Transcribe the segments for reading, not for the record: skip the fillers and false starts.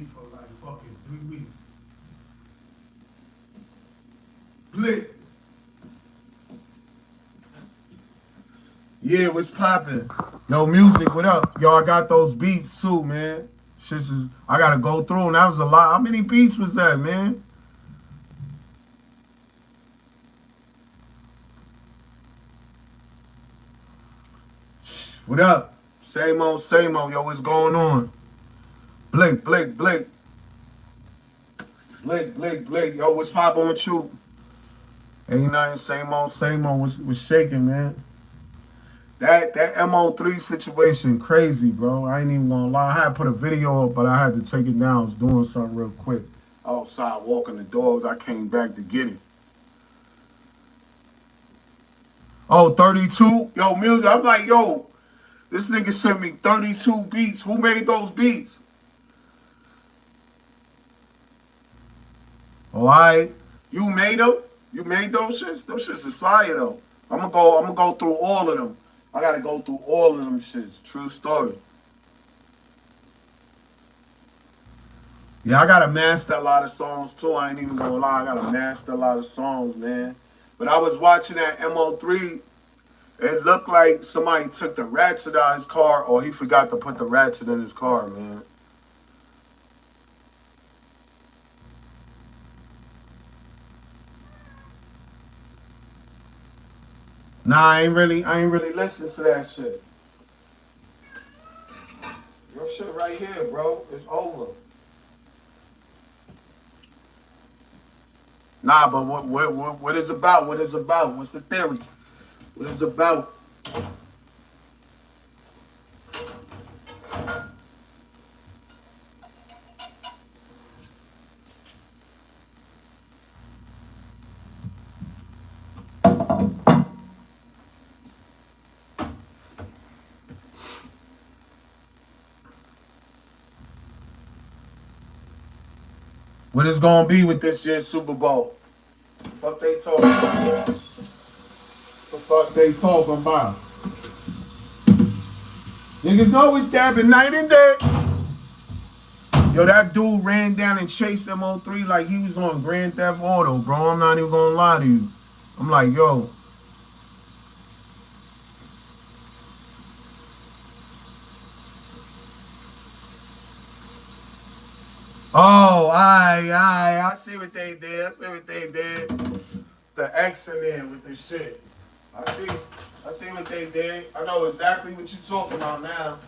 beef for like fucking 3 weeks. Blick. Yeah, what's poppin'? Yo, music, what up? Yo, I got those beats too, man. Shit is, I gotta go through them. That was a lot. How many beats was that, man? What up? Same old, same old. Yo, what's going on? Blake. Yo, what's poppin' with you? Ain't nothing, same old, same old. What's shaking, man? That MO3 situation, crazy, bro. I ain't even gonna lie. I had to put a video up, but I had to take it down. I was doing something real quick. Outside walking the dogs. I came back to get it. Oh, 32? Yo, music. I'm like, yo, this nigga sent me 32 beats. Who made those beats? All right. You made them? You made those shits? Those shits is fire, though. I'm gonna go through all of them. I gotta go through all of them shits. True story. Yeah, I gotta master a lot of songs too. I ain't even gonna lie. I gotta master a lot of songs, man. But I was watching that MO3. It looked like somebody took the ratchet out of his car, or he forgot to put the ratchet in his car, man. Nah, I ain't really listening to that shit. Your shit right here, bro. It's over. Nah, but what is about? What is about? What's the theory? What is about? What is gonna be with this year's Super Bowl? Fuck they talking about? The fuck they talking about? Niggas always stabbing night and day. Yo, that dude ran down and chased MO3 like he was on Grand Theft Auto, bro. I'm not even gonna lie to you. I'm like, yo. Oh, I see what they did. I see what they did. The X in there with the shit. I see what they did. I know exactly what you're talking about now.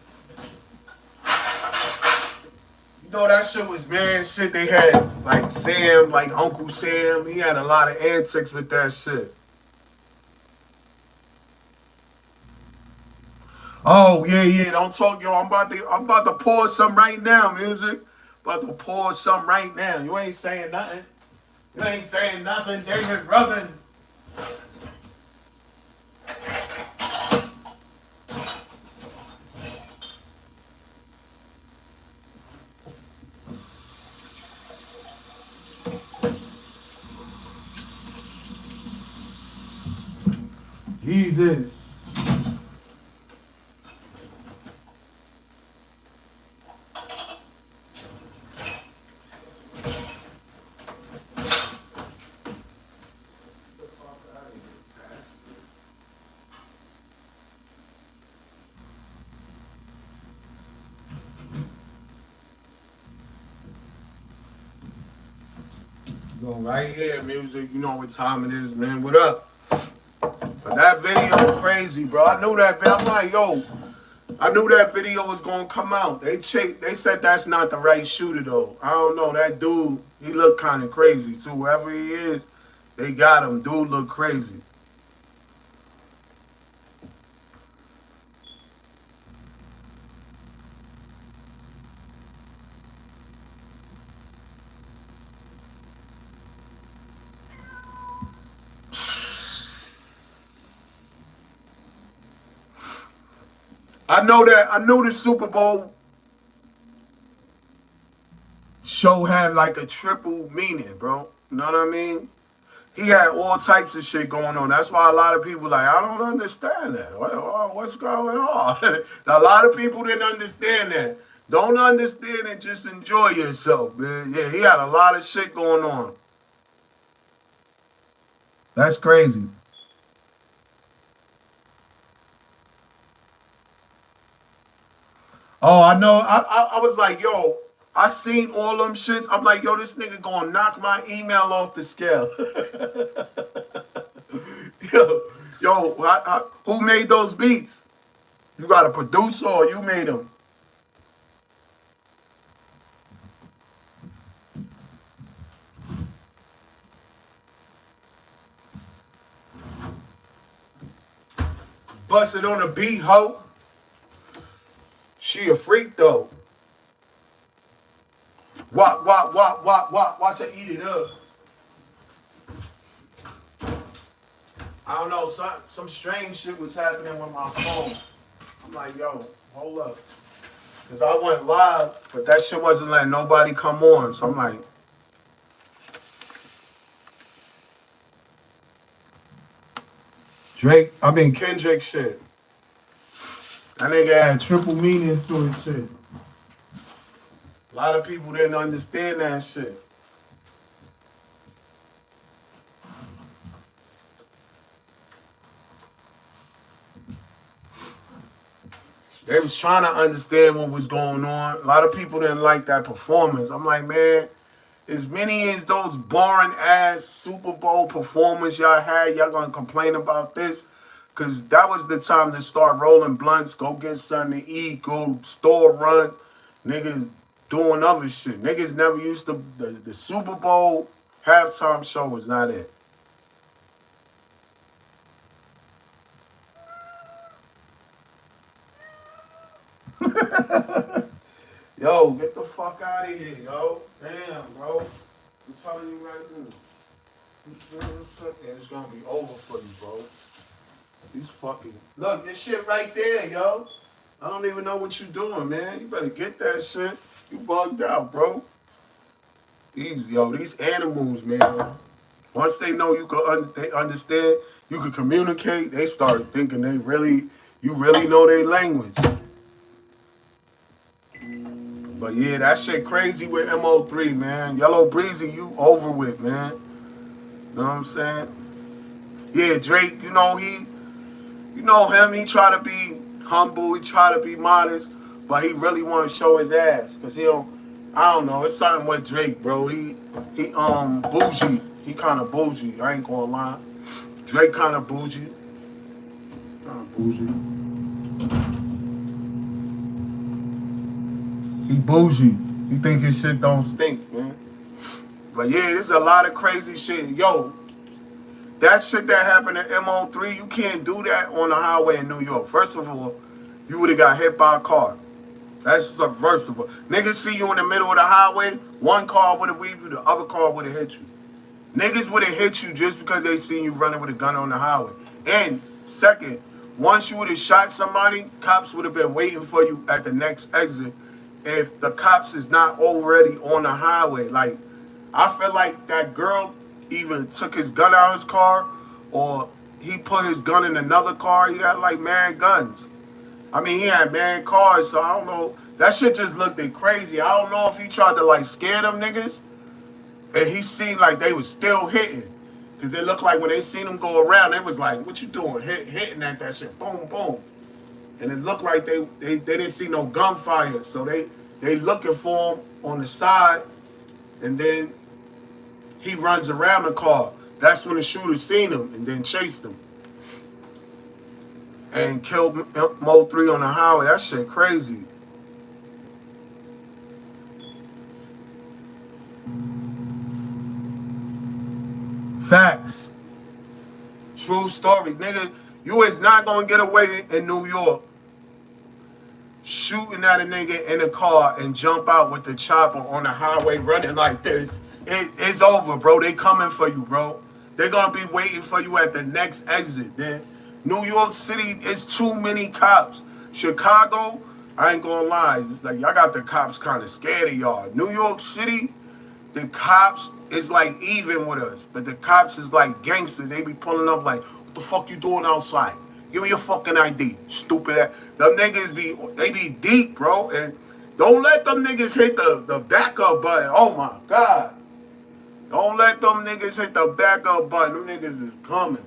You know that shit was man shit. They had like Sam, like Uncle Sam. He had a lot of antics with that shit. Oh yeah. Don't talk, yo. I'm about to pause some right now, music. About to pause some right now. You ain't saying nothing. You ain't saying nothing, David Ruffin. Jesus. Go right here, music. You know what time it is, man. What up? But that video crazy, bro. I knew that, man. I'm like, yo, I knew that video was gonna come out. They said that's not the right shooter though. I don't know. That dude, he looked kind of crazy too. Whoever he is, they got him. Dude look crazy. I knew the Super Bowl show had like a triple meaning, bro. You know what I mean? He had all types of shit going on. That's why a lot of people like, I don't understand that. What's going on? A lot of people didn't understand that. Don't understand and just enjoy yourself, man. Yeah, he had a lot of shit going on. That's crazy. Oh, I know. I was like, yo, I seen all them shits. I'm like, yo, this nigga gonna knock my email off the scale. Who made those beats? You got a producer or you made them? Busted on a beat, ho. She a freak though. Watch her eat it up. I don't know, some strange shit was happening with my phone. I'm like, yo, hold up. Cause I went live, but that shit wasn't letting nobody come on. So I'm like, Kendrick shit. That nigga had triple meanings to his shit. A lot of people didn't understand that shit. They was trying to understand what was going on. A lot of people didn't like that performance. I'm like, man, as many as those boring ass Super Bowl performances y'all had, y'all gonna complain about this? Cause that was the time to start rolling blunts, go get something to eat, go store run, niggas doing other shit. Niggas never used to, the Super Bowl halftime show was not it. Yo, get the fuck out of here, yo. Damn, bro. I'm telling you right now. It's gonna be over for you, bro. These fucking look, this shit right there, yo. I don't even know what you doing, man. You better get that shit. You bugged out, bro. These animals, man. Once they know they understand, you can communicate. They start thinking you really know their language. But yeah, that shit crazy with MO3, man. Yellow Breezy, you over with, man. Know what I'm saying? Yeah, Drake, you know him, he try to be humble, he try to be modest, but he really want to show his ass. Cause I don't know, it's something with Drake, bro. He bougie. He kinda bougie, I ain't gonna lie. Drake kinda bougie. Kinda bougie. He bougie. He think his shit don't stink, man. But yeah, there's a lot of crazy shit. Yo, that shit that happened at MO3, you can't do that on the highway in New York. First of all, you would have got hit by a car. That's subversive. Niggas see you in the middle of the highway, one car would have weaved you, the other car would have hit you. Niggas would have hit you just because they seen you running with a gun on the highway. And second, once you would have shot somebody, cops would have been waiting for you at the next exit if the cops is not already on the highway. Like, I feel like that girl even took his gun out of his car or he put his gun in another car. He had like mad guns. I mean, he had mad cars, so I don't know. That shit just looked crazy. I don't know if he tried to like scare them niggas and he seen like they was still hitting. Cause it looked like when they seen him go around, they was like, what you doing? Hitting at that shit. Boom, boom. And it looked like they didn't see no gunfire. So they looking for him on the side, and then he runs around the car. That's when the shooter seen him and then chased him. And killed MO3 on the highway. That shit crazy. Facts. True story. Nigga, you is not gonna get away in New York shooting at a nigga in a car and jump out with the chopper on the highway running like this. It's over, bro. They coming for you, bro. They're gonna be waiting for you at the next exit. Then New York City is too many cops. Chicago, I ain't gonna lie, it's like y'all got the cops kind of scared of y'all. New York City, the cops is like even with us, but the cops is like gangsters. They be pulling up like, what the fuck you doing outside? Give me your fucking ID, stupid ass. Them niggas be deep, bro, and Don't let them niggas hit the backup button. Oh my God. Don't let them niggas hit the backup button. Them niggas is coming.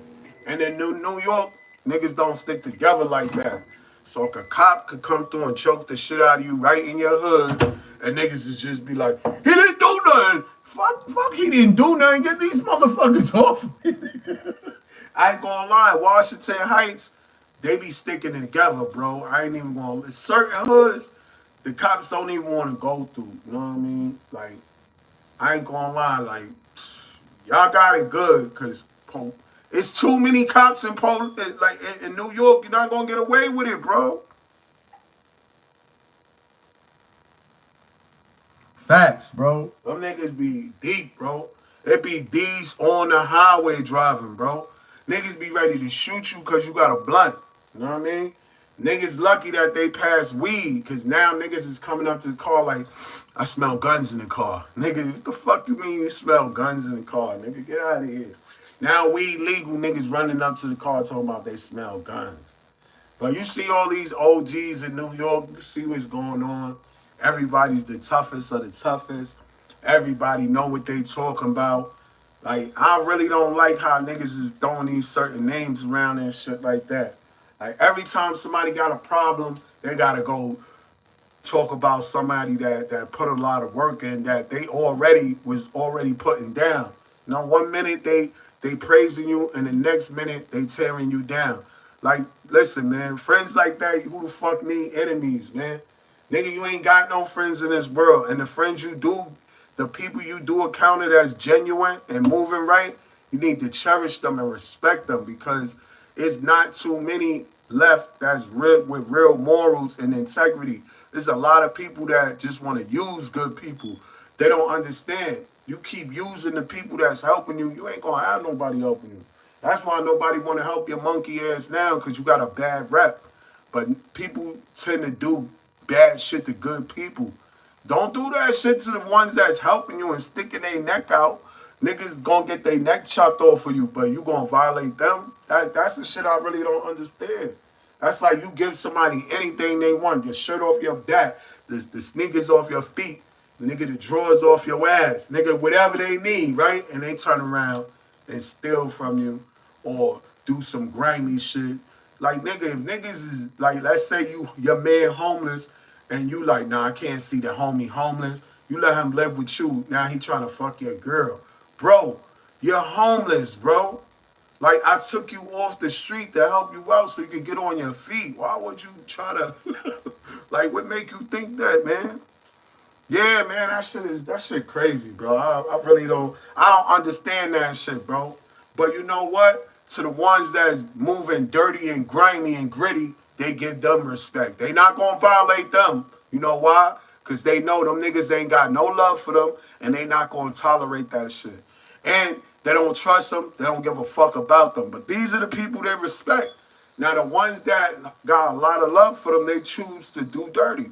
And in New York, niggas don't stick together like that. So a cop could come through and choke the shit out of you right in your hood, and niggas is just be like, he didn't do nothing. Fuck, he didn't do nothing. Get these motherfuckers off me. I ain't gonna lie, Washington Heights, they be sticking together, bro. I ain't even gonna. Certain hoods, the cops don't even want to go through. You know what I mean? Like, I ain't gonna lie, like, y'all got it good, cause it's too many cops in New York. You're not gonna get away with it, bro. Facts, bro. Them niggas be deep, bro. It be D's on the highway driving, bro. Niggas be ready to shoot you because you got a blunt. You know what I mean? Niggas lucky that they pass weed, because now niggas is coming up to the car like, I smell guns in the car. Nigga, what the fuck you mean you smell guns in the car? Nigga, get out of here. Now weed legal, niggas running up to the car talking about they smell guns. But you see all these OGs in New York, you see what's going on. Everybody's the toughest of the toughest. Everybody know what they talking about. Like, I really don't like how niggas is throwing these certain names around and shit like that. Like, every time somebody got a problem, they gotta go talk about somebody that put a lot of work in, that they was already putting down. You know, one minute they praising you, and the next minute they tearing you down. Like, listen, man, friends like that, who the fuck need enemies, man? Nigga, you ain't got no friends in this world. And the friends you do, the people you do account it as genuine and moving right, you need to cherish them and respect them, because it's not too many left that's real, with real morals and integrity. There's a lot of people that just want to use good people. They don't understand. You keep using the people that's helping you, you ain't gonna have nobody helping you. That's why nobody want to help your monkey ass now, because you got a bad rep. But people tend to do bad shit to good people. Don't do that shit to the ones that's helping you and sticking their neck out. Niggas gonna get their neck chopped off for you, but you gonna violate them? That's the shit I really don't understand. That's like you give somebody anything they want. Your shirt off your back, the sneakers off your feet, the nigga, the drawers off your ass, nigga, whatever they need, right? And they turn around and steal from you or do some grimy shit. Like, nigga, if niggas is, like, let's say your man homeless, and you like, nah, I can't see the homie homeless. You let him live with you. Now he trying to fuck your girl. Bro, you're homeless, bro. Like, I took you off the street to help you out so you could get on your feet. Why would you try to, like, what make you think that, man? Yeah, man, that shit crazy, bro. I don't understand that shit, bro. But you know what? To the ones that's moving dirty and grimy and gritty, they give them respect. They not gonna violate them. You know why? Because they know them niggas ain't got no love for them, and they not gonna tolerate that shit. And they don't trust them. They don't give a fuck about them. But these are the people they respect. Now, the ones that got a lot of love for them, they choose to do dirty.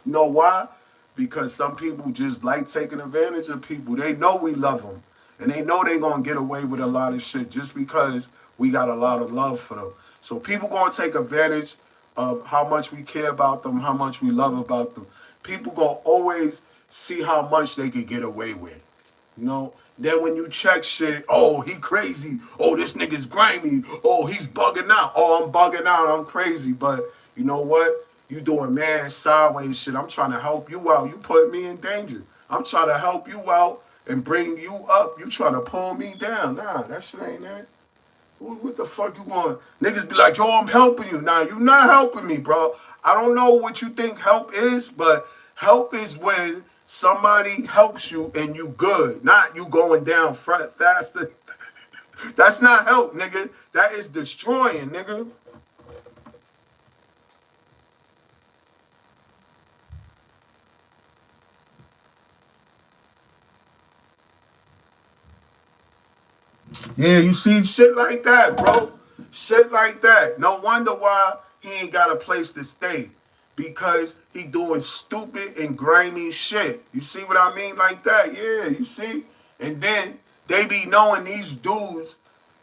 You know why? Because some people just like taking advantage of people. They know we love them. And they know they going to get away with a lot of shit just because we got a lot of love for them. So people going to take advantage of how much we care about them, how much we love about them. People going to always see how much they could get away with. You know? Then when you check shit, oh, he crazy. Oh, this nigga's grimy. Oh, he's bugging out. Oh, I'm bugging out. I'm crazy. But you know what? You doing mad sideways shit. I'm trying to help you out. You put me in danger. I'm trying to help you out and bring you up. You trying to pull me down. Nah, that shit ain't that. What the fuck you going? Niggas be like, yo, I'm helping you. Nah, you not helping me, bro. I don't know what you think help is, but help is when somebody helps you and you good, not you going down faster. That's not help, nigga. That is destroying, nigga. Yeah, you see shit like that, bro. Shit like that. No wonder why he ain't got a place to stay. Because he doing stupid and grimy shit. You see what I mean like that? Yeah, you see? And then they be knowing these dudes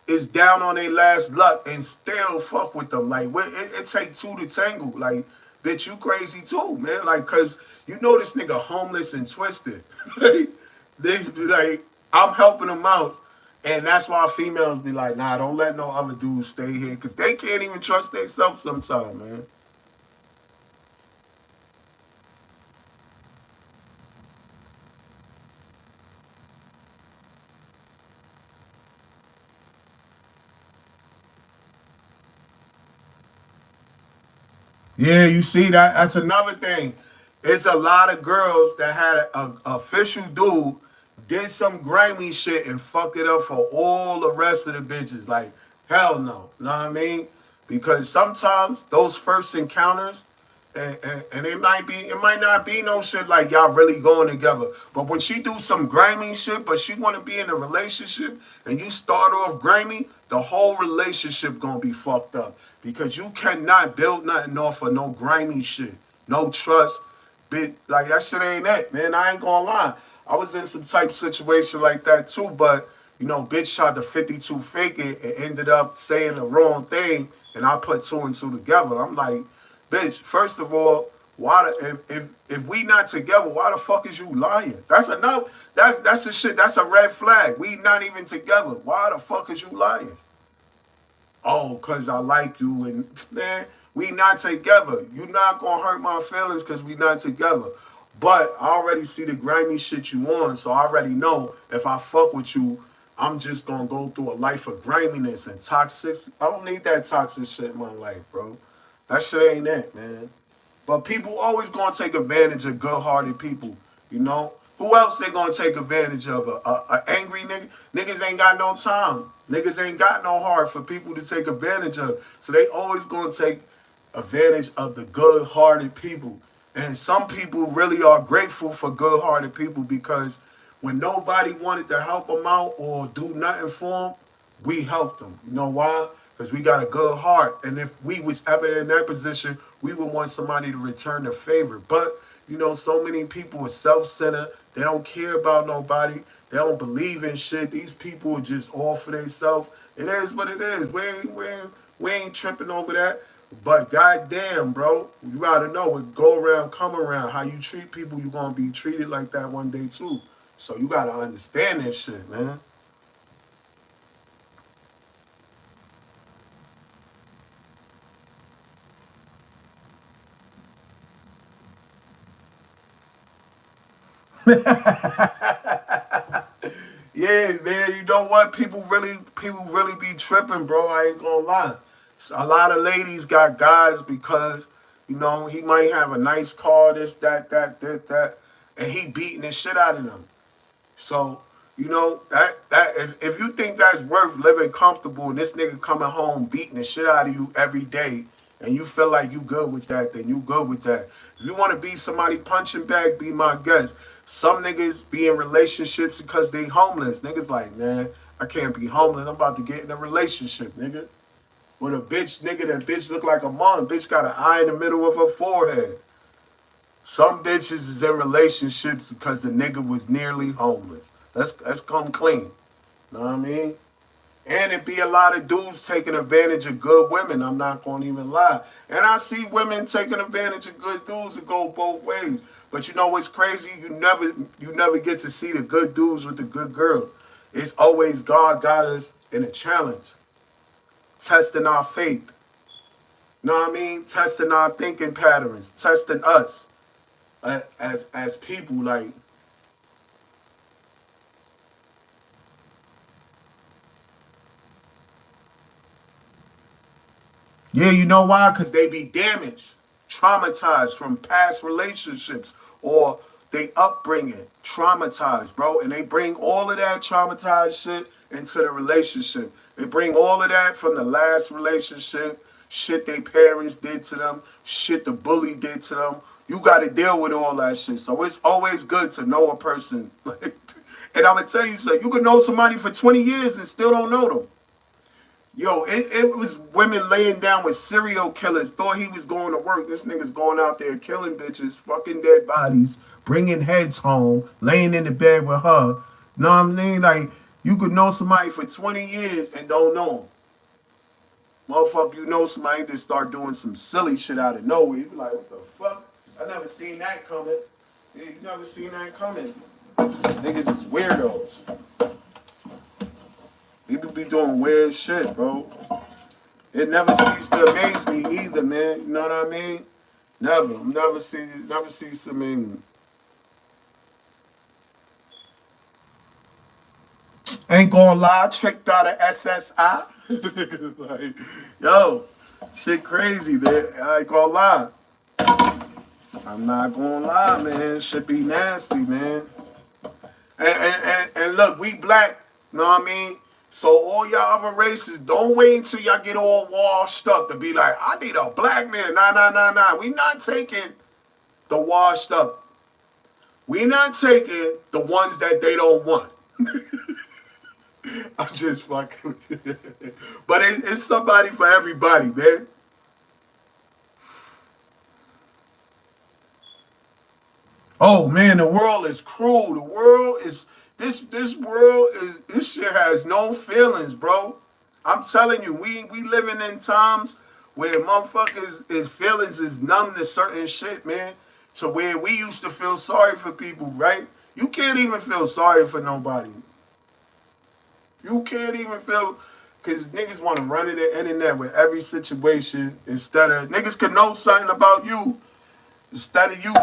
is down on their last luck and still fuck with them. Like, it take two to tangle. Like, bitch, you crazy too, man. Like, cause you know this nigga homeless and twisted. Like, they be like, I'm helping him out. And that's why females be like, nah, don't let no other dudes stay here. Cause they can't even trust themselves sometimes, man. Yeah, you see that? That's another thing. It's a lot of girls that had a official dude did some grimy shit and fuck it up for all the rest of the bitches. Like, hell no. Know what I mean? Because sometimes those first encounters, and it might not be no shit like y'all really going together. But when she do some grimy shit, but she want to be in a relationship, and you start off grimy, the whole relationship gonna be fucked up because you cannot build nothing off of no grimy shit, no trust. Bit like that shit ain't it, man. I ain't gonna lie. I was in some type of situation like that too, but you know, bitch tried to 52 fake it and ended up saying the wrong thing, and I put two and two together. I'm like, bitch, first of all, why if we not together, why the fuck is you lying? That's enough. That's the shit. That's a red flag. We not even together. Why the fuck is you lying? Oh, cause I like you, and man, we not together. You not gonna hurt my feelings cause we not together. But I already see the grimy shit you on, so I already know if I fuck with you, I'm just gonna go through a life of griminess and toxic. I don't need that toxic shit in my life, bro. That shit ain't it, man. But people always gonna take advantage of good-hearted people, you know. Who else they gonna take advantage of? A angry nigga? Niggas ain't got no time. Niggas ain't got no heart for people to take advantage of. So they always gonna take advantage of the good-hearted people. And some people really are grateful for good-hearted people because when nobody wanted to help them out or do nothing for them, we helped them. You know why? Because we got a good heart. And if we was ever in that position, we would want somebody to return the favor. But, you know, so many people are self-centered. They don't care about nobody. They don't believe in shit. These people are just all for themselves. It is what it is. We ain't tripping over that. But goddamn, bro, you gotta know it go around, come around. How you treat people, you're gonna be treated like that one day too. So you gotta understand this shit, man. Yeah, man, you know what? People really be tripping, bro. I ain't gonna lie. So a lot of ladies got guys because, you know, he might have a nice car, this, that, and he beating the shit out of them. So, you know, that if you think that's worth living comfortable and this nigga coming home beating the shit out of you every day and you feel like you good with that, then you good with that. If you want to be somebody punching bag, be my guest. Some niggas be in relationships because they homeless. Niggas like, man, I can't be homeless. I'm about to get in a relationship, nigga. With a bitch, nigga, that bitch look like a mom. Bitch got an eye in the middle of her forehead. Some bitches is in relationships because the nigga was nearly homeless. Let's come clean. Know what I mean? And it be a lot of dudes taking advantage of good women. I'm not gonna even lie. And I see women taking advantage of good dudes. It go both ways. But you know what's crazy? You never get to see the good dudes with the good girls. It's always God got us in a challenge, testing our faith. Know what I mean? Testing our thinking patterns, testing us as people. Like, yeah, you know why? Because they be damaged, traumatized from past relationships or they upbringing, traumatized, bro. And they bring all of that traumatized shit into the relationship. They bring all of that from the last relationship, shit their parents did to them, shit the bully did to them. You got to deal with all that shit. So it's always good to know a person. And I'm going to tell you something. You can know somebody for 20 years and still don't know them. Yo, it was women laying down with serial killers, thought he was going to work. This nigga's going out there killing bitches, fucking dead bodies, bringing heads home, laying in the bed with her. Know what I mean? Like, you could know somebody for 20 years and don't know him. Motherfucker, you know somebody just start doing some silly shit out of nowhere. You be like, what the fuck? I never seen that coming. Yeah, you never seen that coming. Niggas is weirdos. People be doing weird shit, bro. It never ceases to amaze me either, man. You know what I mean? Never see. I mean, ain't gonna lie, tricked out of SSI. Like, yo, shit crazy, man. I ain't gonna lie. I'm not gonna lie, man. Shit be nasty, man. And look, we black, you know what I mean? So all y'all other races, don't wait until y'all get all washed up to be like, I need a black man. Nah. We not taking the washed up. We not taking the ones that they don't want. I'm just fucking with you. But it's somebody for everybody, man. Oh man, the world is cruel. The world is this world is this shit has no feelings, bro. I'm telling you, we living in times where motherfuckers is feelings is numb to certain shit, man. To where we used to feel sorry for people, right? You can't even feel sorry for nobody. You can't even feel because niggas want to run in the internet with every situation instead of niggas could know something about you. Instead of you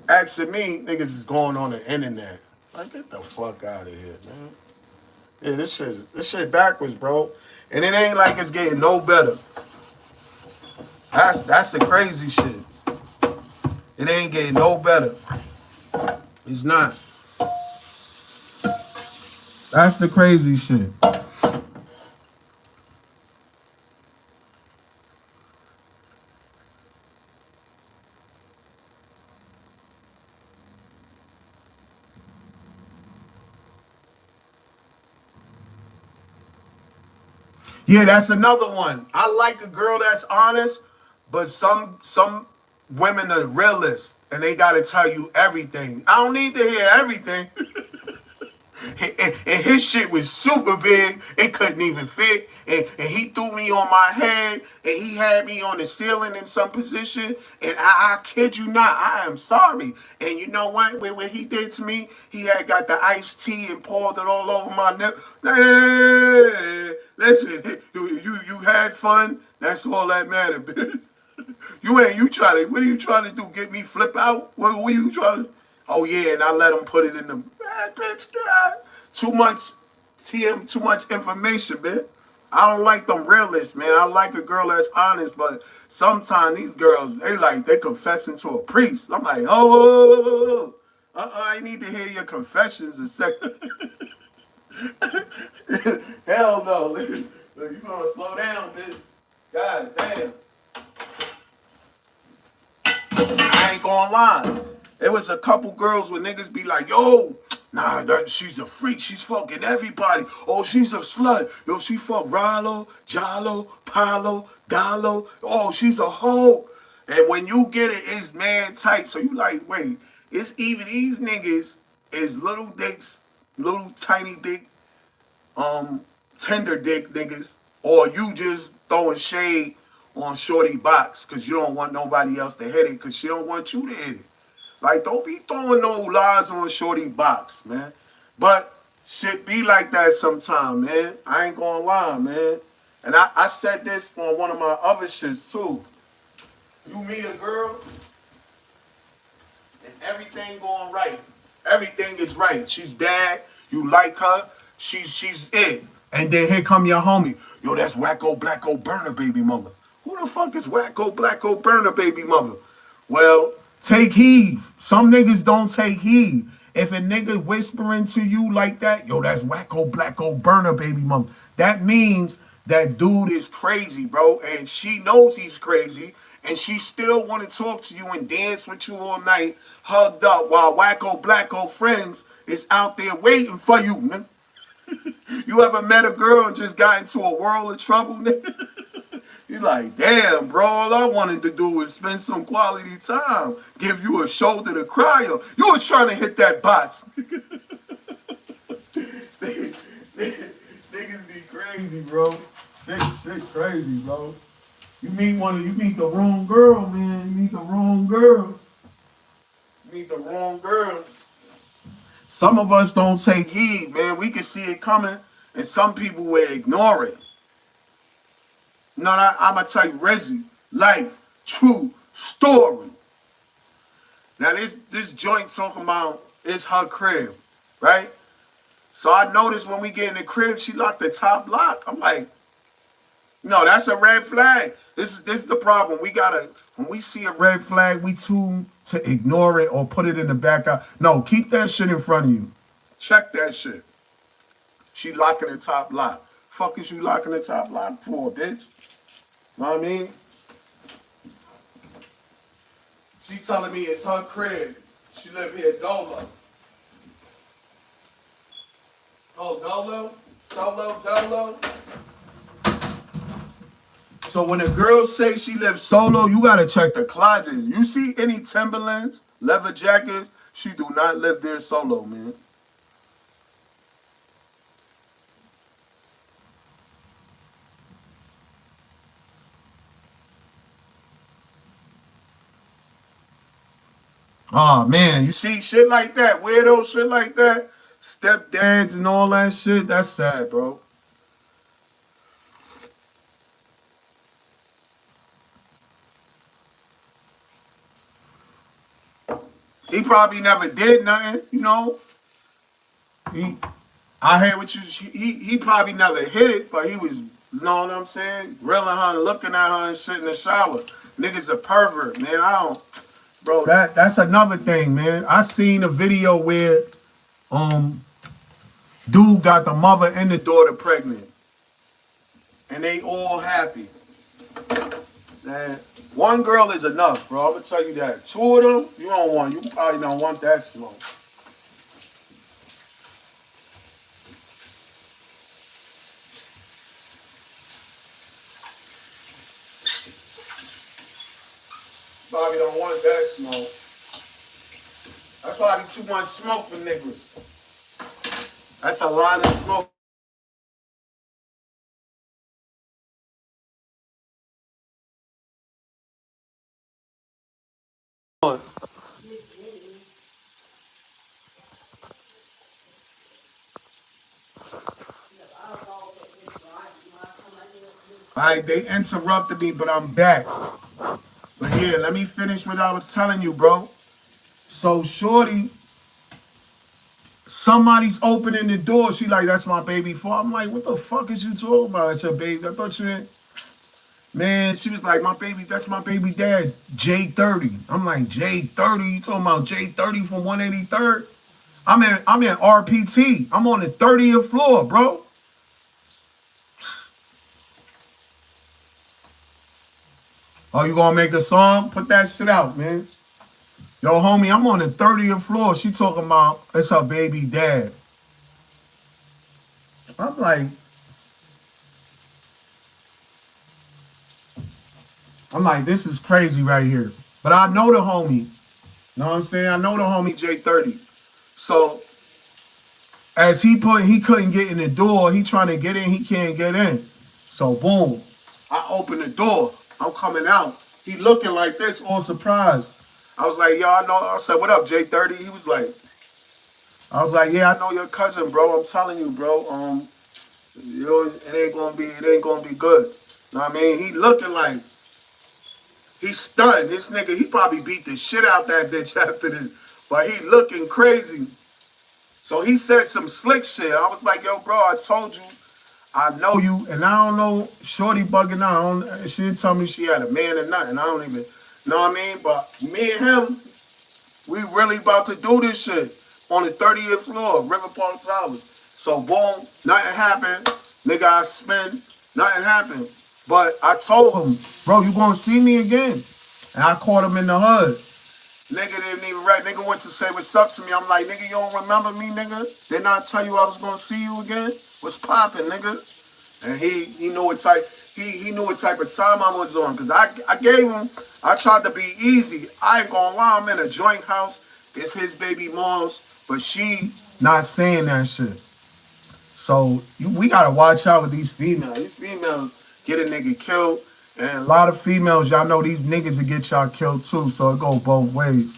asking me, niggas is going on the internet. Like, get the fuck out of here, man. Yeah, this shit backwards, bro. And it ain't like it's getting no better. That's the crazy shit. It ain't getting no better. It's not. That's the crazy shit. Yeah, that's another one. I like a girl that's honest, but some women are realists and they gotta tell you everything. I don't need to hear everything. And his shit was super big. It couldn't even fit. And he threw me on my head. And he had me on the ceiling in some position. And I kid you not, I am sorry. And you know what? When he did to me, he had got the iced tea and poured it all over my neck. Hey, listen, you had fun. That's all that mattered, bitch. What are you trying to do? Get me flip out? What were you trying to? Oh yeah, and I let him put it in the bitch. God, too much information, man. I don't like them realists, man. I like a girl that's honest, but sometimes these girls, they confessing to a priest. I'm like, oh, I need to hear your confessions a second. Hell no. You gonna slow down, bitch. God damn. I ain't gonna lie. There was a couple girls where niggas be like, yo, nah, she's a freak. She's fucking everybody. Oh, she's a slut. Yo, she fuck Rallo, Jalo, Palo, Dalo. Oh, she's a hoe. And when you get it, it's man tight. So you like, wait, it's even these niggas is little dicks, little tiny dick, tender dick niggas, or you just throwing shade on Shorty Box because you don't want nobody else to hit it because she don't want you to hit it. Like, don't be throwing no lies on Shorty Box, man. But shit be like that sometime, man. I ain't gonna lie, man. And I said this on one of my other shits, too. You meet a girl, and everything going right. Everything is right. She's bad. You like her. She's it. And then here come your homie. Yo, that's Wacko Blacko Burner baby mother. Who the fuck is Wacko Blacko Burner baby mother? Well, take heed. Some niggas don't take heed. If a nigga whispering to you like that, yo, that's Wacko Blacko Burner baby mother. That means that dude is crazy, bro. And she knows he's crazy. And she still want to talk to you and dance with you all night, hugged up, while Wacko Blacko friends is out there waiting for you, man. You ever met a girl and just got into a world of trouble, nigga? You like, damn, bro, all I wanted to do was spend some quality time, give you a shoulder to cry on. You was trying to hit that box. Niggas be crazy, bro. Shit crazy, bro. You meet the wrong girl, man. You meet the wrong girl. You meet the wrong girl. Some of us don't take heed, man. We can see it coming, and some people will ignore it. No, I'm gonna tell you, RIZZY, life, true story. Now this joint talking about is her crib, right? So I noticed when we get in the crib, she locked the top lock. I'm like, no, that's a red flag. This is the problem. We gotta, when we see a red flag, we tune to ignore it or put it in the back. No, keep that shit in front of you. Check that shit. She locking the top lock. Fuck is you locking the top lock for, bitch? Know what I mean? She telling me it's her crib. She live here dolo. Oh, dolo? Solo, dolo? So when a girl say she lives solo, you gotta check the closet. You see any Timberlands, leather jackets, she do not live there solo, man. Oh man, you see shit like that, weirdo shit like that, stepdads and all that shit, that's sad, bro. He probably never did nothing, you know. He, I hear what you. He probably never hit it, but he was, you know what I'm saying, grilling her, and looking at her and shit in the shower. Niggas a pervert, man. I don't, bro. That's another thing, man. I seen a video where um dude got the mother and the daughter pregnant, and they all happy. Man, one girl is enough, bro. I'm gonna tell you that. Two of them, you don't want. You probably don't want that smoke. Probably don't want that smoke. That's probably too much smoke for niggas. That's a lot of smoke. Alright, they interrupted me, but I'm back. But yeah, let me finish what I was telling you, bro. So shorty, somebody's opening the door. She like, that's my baby father. I'm like, what the fuck is you talking about? It's your baby. I thought you had... Man, she was like, my baby, that's my baby dad, J30. I'm like, J30? You talking about J30 from 183rd? I'm in RPT. I'm on the 30th floor, bro. Oh, you gonna make a song? Put that shit out, man. Yo, homie, I'm on the 30th floor. She talking about it's her baby dad. I'm like, this is crazy right here. But I know the homie. You know what I'm saying? I know the homie J30. So as he couldn't get in the door. He trying to get in, he can't get in. So boom, I open the door. I'm coming out. He looking like this, all surprised. I was like, yo, I know. I said, what up, J30? He was like, I was like, yeah, I know your cousin, bro. I'm telling you, bro. You know, it ain't gonna be good. You know what I mean? He looking like he stunned. This nigga, he probably beat the shit out that bitch after this. But he looking crazy. So he said some slick shit. I was like, yo, bro, I told you, I know you, and I don't know, shorty bugging out. She didn't tell me she had a man or nothing. I don't even, you know what I mean? But me and him, we really about to do this shit on the 30th floor, River Park Towers. So boom, nothing happened. Nigga, I spin, nothing happened. But I told him, bro, you gonna see me again. And I caught him in the hood. Nigga didn't even write. Nigga went to say what's up to me. I'm like, nigga, you don't remember me, nigga? Didn't I tell you I was gonna see you again? What's popping, nigga? And he knew what type he knew what type of time I was on. Cause I gave him, I tried to be easy. I ain't gonna lie, I'm in a joint house. It's his baby mom's, but she not saying that shit. So we gotta watch out with these females. These females get a nigga killed, and a lot of females, y'all know these niggas will get y'all killed too. So it go both ways.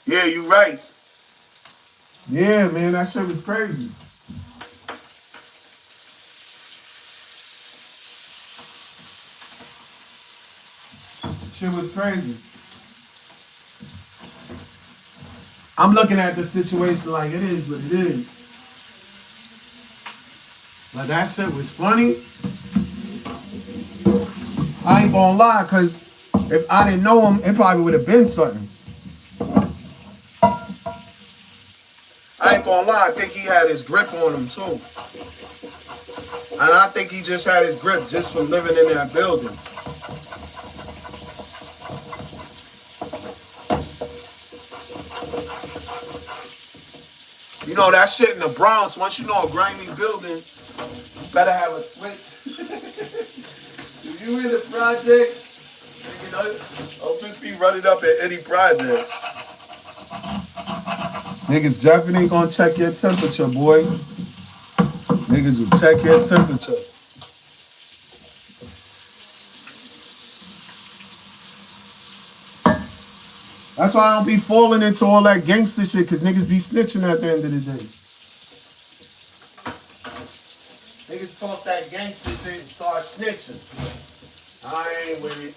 Yeah, you right. Yeah, man, that shit was crazy. Shit was crazy. I'm looking at the situation like it is what it is. But that shit was funny. I ain't gonna lie, cause if I didn't know him, it probably would have been something. I ain't gonna lie, I think he had his grip on him too. And I think he just had his grip just from living in that building. You know that shit in the Bronx, once you know a grimy building, you better have a switch. If you in the project, you know, don't just be running up at any project. Niggas definitely gonna check your temperature, boy. Niggas will check your temperature. That's why I don't be falling into all that gangster shit, cause niggas be snitching at the end of the day. Niggas talk that gangster shit and start snitching. I ain't with it.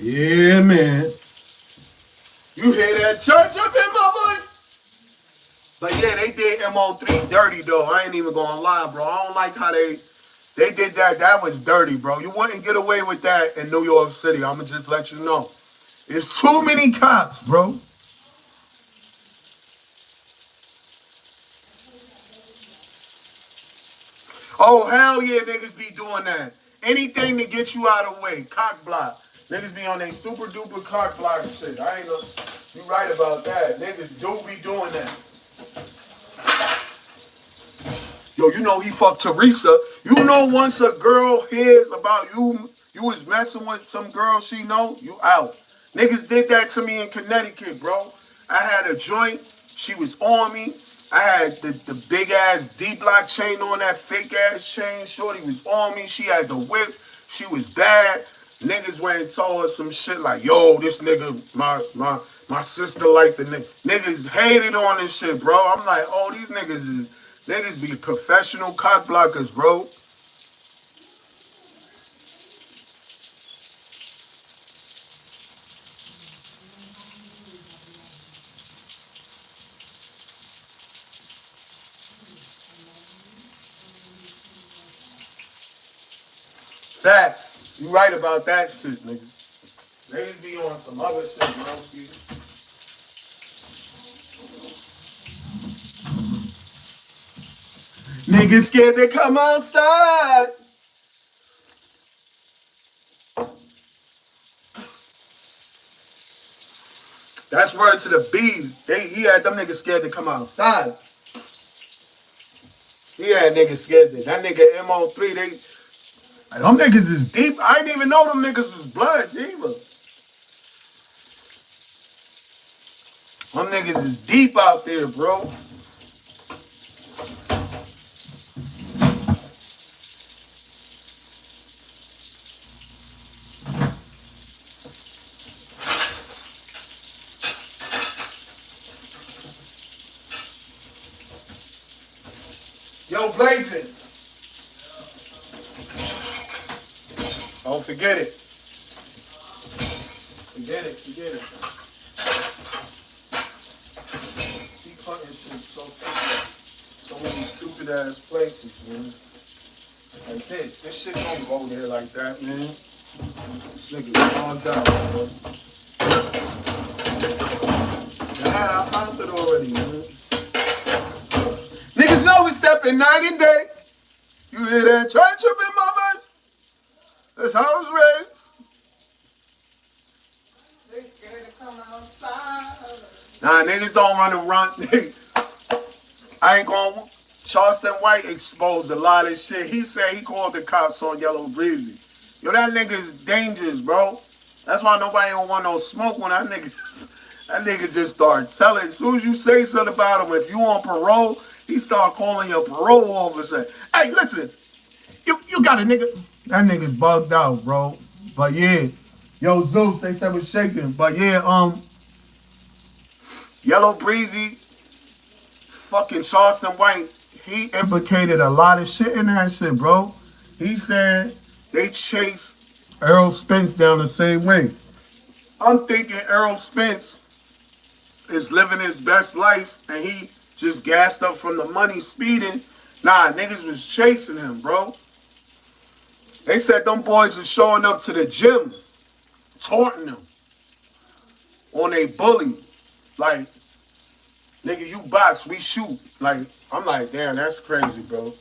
Yeah, man. You hear that church up in my voice? But yeah, they did MO3 dirty though. I ain't even gonna lie, bro. I don't like how they did that. That was dirty, bro. You wouldn't get away with that in New York City. I'ma just let you know. There's too many cops, bro. Oh, hell yeah, niggas be doing that. Anything to get you out of the way. Cock block. Niggas be on they super duper cock block shit. I ain't know. You right about that. Niggas do be doing that. Yo, you know he fucked Teresa. You know once a girl hears about you was messing with some girl she know, you out. Niggas did that to me in Connecticut, bro. I had a joint. She was on me. I had the big ass D-block chain on, that fake ass chain. Shorty was on me. She had the whip. She was bad. Niggas went and told her some shit like, yo, this nigga, my sister like the nigga. Niggas hated on this shit, bro. I'm like, oh, these niggas be professional cock blockers, bro. Facts. You right about that shit, nigga. Niggas be on some other shit, bro. Niggas scared to come outside. That's word to the bees. He had them niggas scared to come outside. He had niggas scared to. That nigga MO3, them niggas is deep. I didn't even know them niggas was bloods either. Them niggas is deep out there, bro. Yo, Blazing. Don't forget it. Forget it. Keep hunting shit so many stupid ass places, man. Like this. This shit don't go there like that, man. This nigga's logged out, bro. Yeah, I found it already, man. Niggas know we stepping night and day. You hear that church up in my verse? That's how I was raised. Nah, niggas don't run. I ain't gonna. Charleston White exposed a lot of shit. He said he called the cops on Yellow Breezy. Yo, that nigga's dangerous, bro. That's why nobody don't want no smoke when that nigga just start telling. As soon as you say something about him, if you on parole, he start calling your parole officer. Hey, listen, you got a nigga. That nigga's bugged out, bro. But yeah, yo, Zeus, they said was shaking. But yeah, Yellow Breezy, fucking Charleston White, he implicated a lot of shit in that shit, bro. He said they chased Earl Spence down the same way. I'm thinking Earl Spence is living his best life and he just gassed up from the money speeding. Nah, niggas was chasing him, bro. They said them boys was showing up to the gym, taunting him on a bully. Like, nigga, you box, we shoot. Like, I'm like, damn, that's crazy, bro.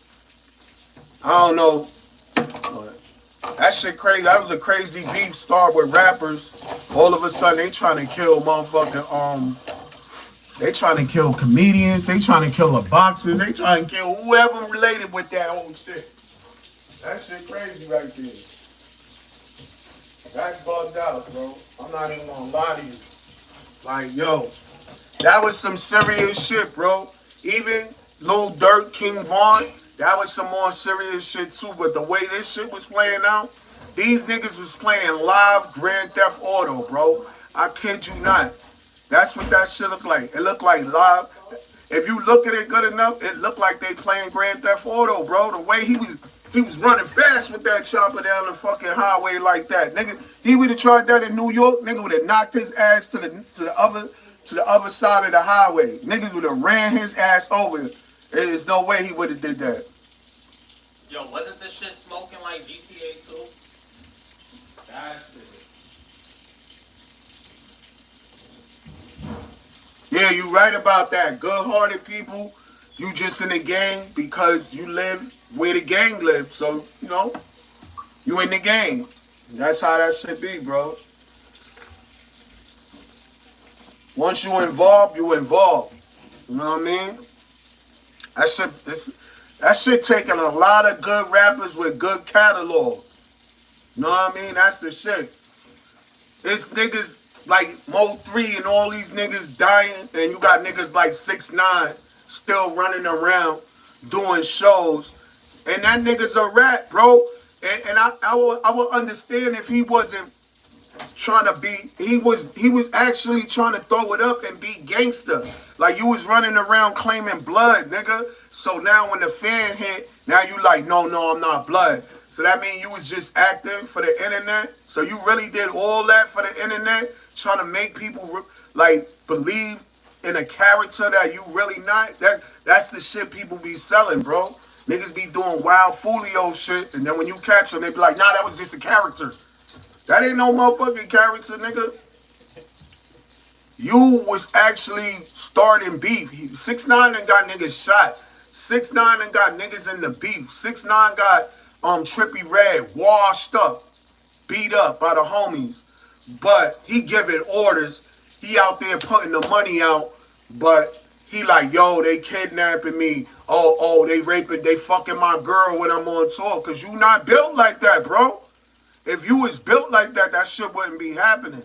I don't know. That shit crazy. That was a crazy beef start with rappers. All of a sudden, they trying to kill motherfucking, they trying to kill comedians. They trying to kill the boxers. They trying to kill whoever related with that whole shit. That shit crazy right there. That's bugged out, bro. I'm not even gonna lie to you. Like, yo, that was some serious shit, bro. Even Lil Durk, King Von, that was some more serious shit too. But the way this shit was playing out, these niggas was playing live Grand Theft Auto, bro. I kid you not. That's what that shit looked like. It looked like live. If you look at it good enough, it looked like they playing Grand Theft Auto, bro. The way he was running fast with that chopper down the fucking highway like that. Nigga, he would have tried that in New York, nigga would have knocked his ass to the other side of the highway. Niggas would have ran his ass over. There's no way he would have did that. Yo, wasn't this shit smoking like GTA 2? That shit. Yeah, you right about that. Good-hearted people, you just in the gang because you live where the gang lives. So, you know, you in the gang. That's how that should be, bro. Once you involved, you involved. You know what I mean? That shit taking a lot of good rappers with good catalogs. You know what I mean? That's the shit. It's niggas like MO3 and all these niggas dying, and you got niggas like 6ix9ine still running around doing shows. And that nigga's a rat, bro. And I will understand if he wasn't trying to be, he was actually trying to throw it up and be gangster. Like, you was running around claiming blood, nigga. So now when the fan hit, now you like, no, I'm not blood. So that means you was just acting for the internet. So you really did all that for the internet, trying to make people like believe in a character that you really not. That's the shit people be selling, bro. Niggas be doing wild folio shit, and then when you catch them, they be like, nah, that was just a character. That ain't no motherfucking character, nigga. You was actually starting beef. 6ix9ine and got niggas shot. 6ix9ine and got niggas in the beef. 6ix9ine got Trippie Redd washed up, beat up by the homies. But he giving orders. He out there putting the money out, but he like, yo, they kidnapping me. Oh, they raping, they fucking my girl when I'm on tour. Cause you not built like that, bro. If you was built like that, that shit wouldn't be happening.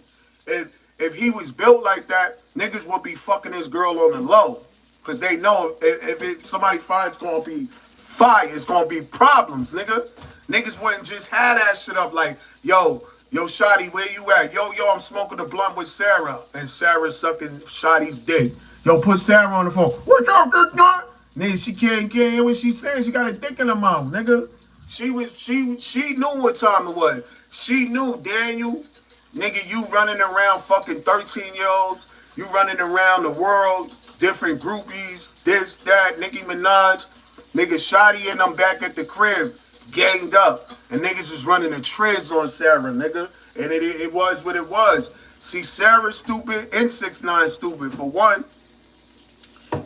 If he was built like that, niggas would be fucking his girl on the low. Because they know if somebody finds it's going to be fire, it's going to be problems, nigga. Niggas wouldn't just have that shit up like, yo, Shotty, where you at? Yo, I'm smoking a blunt with Sarah. And Sarah's sucking Shotty's dick. Yo, put Sarah on the phone. What's up, this nut? Nigga, she can't hear what she's saying. She got a dick in her mouth, nigga. She knew what time it was. She knew, Daniel, nigga, you running around fucking 13-year-olds. You running around the world, different groupies, this, that, Nicki Minaj. Nigga, Shotty and them back at the crib, ganged up. And niggas was running a triz on Sarah, nigga. And it was what it was. See, Sarah stupid and 6ix9ine stupid. For one,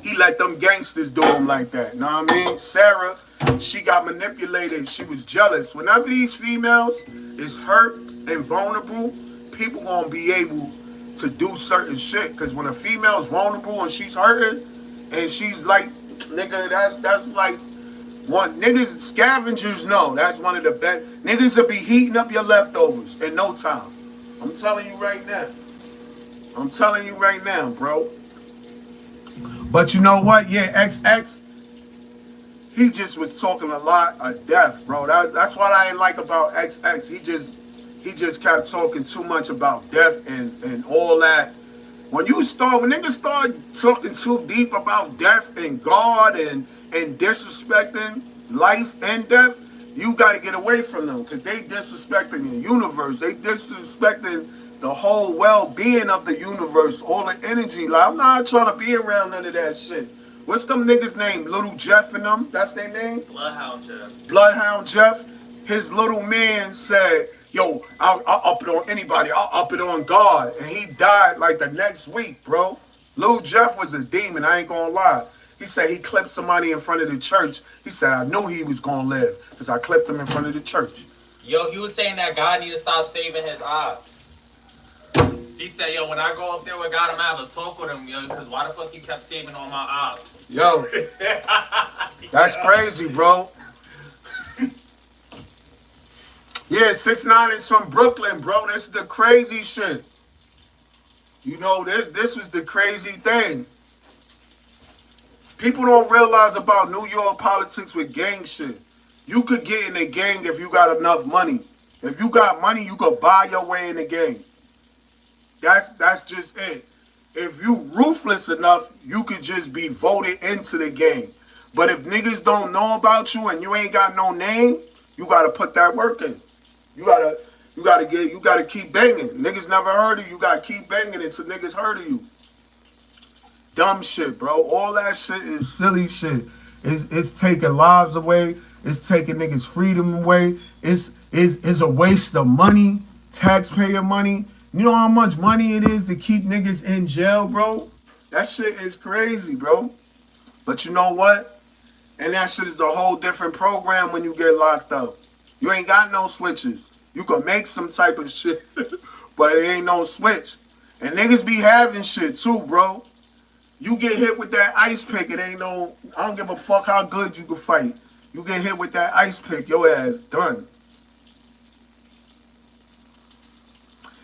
he let them gangsters do him like that. Know what I mean? Sarah, she got manipulated. She was jealous. Whenever these females is hurt and vulnerable, people gonna be able to do certain shit. Cause when a female's vulnerable and she's hurting, and she's like, nigga, that's like one niggas scavengers know that's one of the best niggas will be heating up your leftovers in no time. I'm telling you right now. I'm telling you right now, bro. But you know what? Yeah, XX, he just was talking a lot of death, bro. That's what I ain't like about XX. He just kept talking too much about death and all that. When niggas start talking too deep about death and God and disrespecting life and death, you got to get away from them because they disrespecting the universe. They disrespecting the whole well-being of the universe, all the energy. Like, I'm not trying to be around none of that shit. What's them niggas' name? Little Jeff and them? That's their name? Bloodhound Jeff. Bloodhound Jeff. His little man said, yo, I'll up it on anybody. I'll up it on God. And he died like the next week, bro. Lil Jeff was a demon. I ain't gonna lie. He said he clipped somebody in front of the church. He said, I knew he was gonna live because I clipped him in front of the church. Yo, he was saying that God need to stop saving his ops. He said, yo, when I go up there with God, I'm gonna have to talk with him, yo, because why the fuck you kept saving all my ops? Yo, that's crazy, bro. Yeah, 6ix9ine is from Brooklyn, bro. This is the crazy shit. You know, this was the crazy thing. People don't realize about New York politics with gang shit. You could get in a gang if you got enough money. If you got money, you could buy your way in the gang. That's just it. If you ruthless enough, you could just be voted into the gang. But if niggas don't know about you and you ain't got no name, you gotta put that work in. You gotta keep banging. Niggas never heard of you. You gotta keep banging until niggas heard of you. Dumb shit, bro. All that shit is silly shit. It's taking lives away. It's taking niggas' freedom away. It's a waste of money, taxpayer money. You know how much money it is to keep niggas in jail, bro? That shit is crazy, bro. But you know what? And that shit is a whole different program when you get locked up. You ain't got no switches. You can make some type of shit, but it ain't no switch. And niggas be having shit too, bro. You get hit with that ice pick, it ain't no, I don't give a fuck how good you can fight. You get hit with that ice pick, your ass done.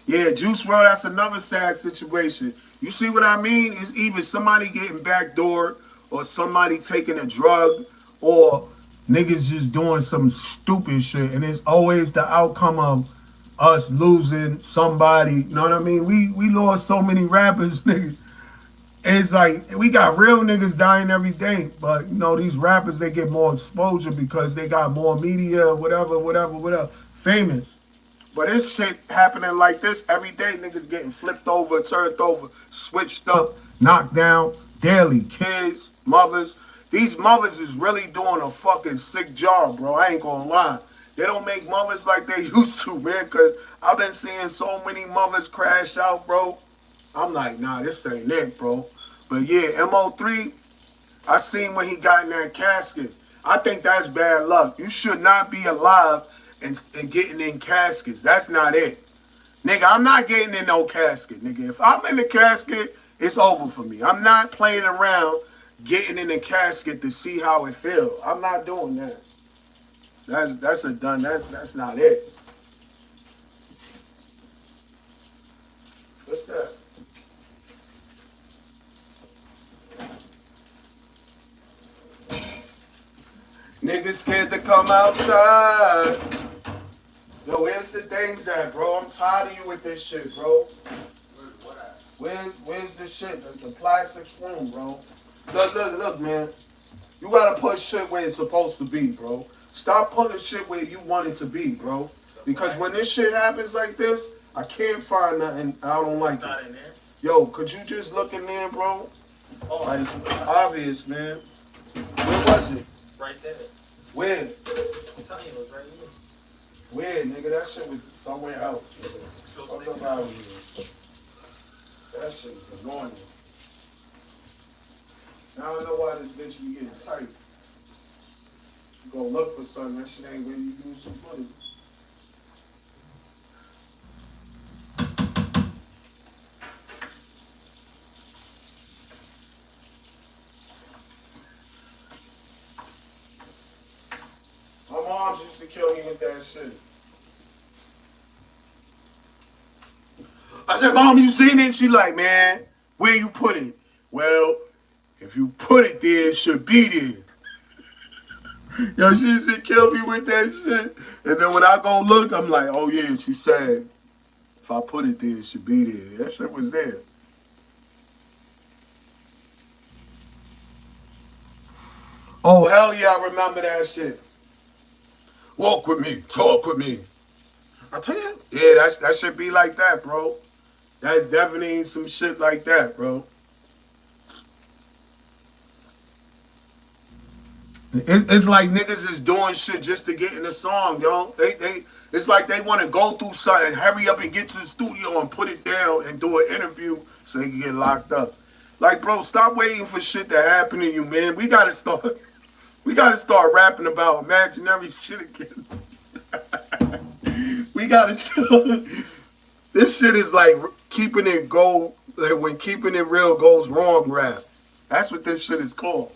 Yeah, Juice WRLD, that's another sad situation. You see what I mean? It's either somebody getting backdoored or somebody taking a drug or niggas just doing some stupid shit. And it's always the outcome of us losing somebody. You know what I mean? We lost so many rappers, nigga. It's like, we got real niggas dying every day. But, you know, these rappers, they get more exposure because they got more media, whatever. Famous. But this shit happening like this every day. Niggas getting flipped over, turned over, switched up, knocked down daily. Kids, mothers. These mothers is really doing a fucking sick job, bro. I ain't gonna lie. They don't make mothers like they used to, man. Because I've been seeing so many mothers crash out, bro. I'm like, nah, this ain't it, bro. But yeah, MO3, I seen when he got in that casket. I think that's bad luck. You should not be alive and getting in caskets. That's not it. Nigga, I'm not getting in no casket, nigga. If I'm in the casket, it's over for me. I'm not playing around getting in the casket to see how it feels. I'm not doing that. That's a done. That's not it. What's that? Niggas scared to come outside. Yo, where's the things at, bro? I'm tired of you with this shit, bro. Where's the shit? The plastic room, bro. Look, man. You gotta put shit where it's supposed to be, bro. Stop putting shit where you want it to be, bro. Because when this shit happens like this, I can't find nothing. I don't like it. Yo, could you just look in there, bro? Oh, like, it's obvious, man. Where was it? Right there. Where? I'm telling you, it was right here. Where, nigga? That shit was somewhere else, nigga. Fuck up out of here. That shit is annoying. Now I know why this bitch be getting tight. You go look for something, that shit ain't where you use some money. moms used to kill me with that shit. I said, Mom, you seen it? She like, man, where you put it? Well, if you put it there, it should be there. Yo, she used to kill me with that shit. And then when I go look, I'm like, oh yeah, she said, if I put it there, it should be there. That shit was there. Oh, hell yeah, I remember that shit. Walk with me, talk with me. I tell you, yeah, that should be like that, bro. That's definitely some shit like that, bro. It's like niggas is doing shit just to get in the song, yo. It's like they want to go through something, hurry up and get to the studio and put it down and do an interview so they can get locked up. Like, bro, stop waiting for shit to happen to you, man. We gotta start rapping about imaginary shit again. We gotta start. This shit is like keeping it go, like when keeping it real goes wrong rap. That's what this shit is called.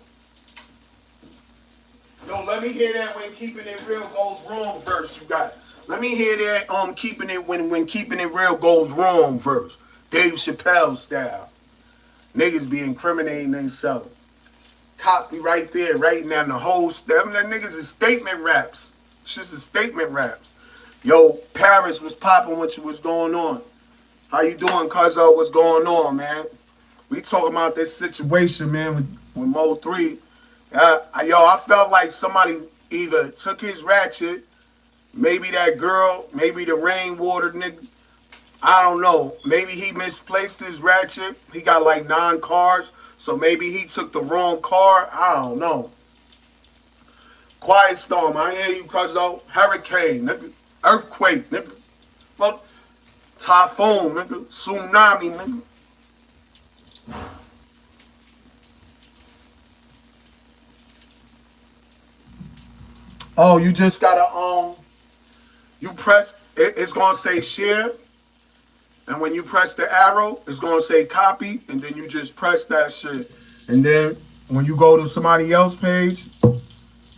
Yo, let me hear that when keeping it real goes wrong verse you got. Let me hear that keeping it when keeping it real goes wrong verse. Dave Chappelle style. Niggas be incriminating themselves. Copy right there, writing down the whole step. That niggas is statement raps. It's just a statement raps. Yo, Paris was popping with you. What's going on? How you doing, cuzzo? What's going on, man? We talking about this situation, man, with MO3. I felt like somebody either took his ratchet, maybe that girl, maybe the rainwater nigga. I don't know. Maybe he misplaced his ratchet. He got like 9 cars, so maybe he took the wrong car. I don't know. Quiet storm, I hear you, cuzzo. Hurricane, nigga. Earthquake, nigga. Fuck. Typhoon, nigga. Tsunami, nigga. Oh, you just gotta you press it's gonna say share, and when you press the arrow, it's gonna say copy, and then you just press that shit. And then when you go to somebody else's page,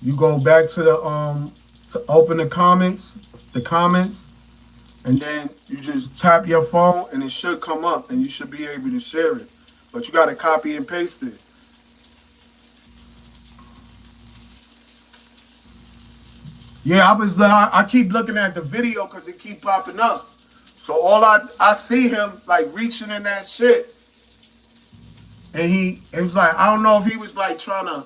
you go back to the to open the comments, and then you just tap your phone and it should come up and you should be able to share it. But you gotta copy and paste it. Yeah, I keep looking at the video because it keep popping up. So all I see him like reaching in that shit. And it was like, I don't know if he was like trying to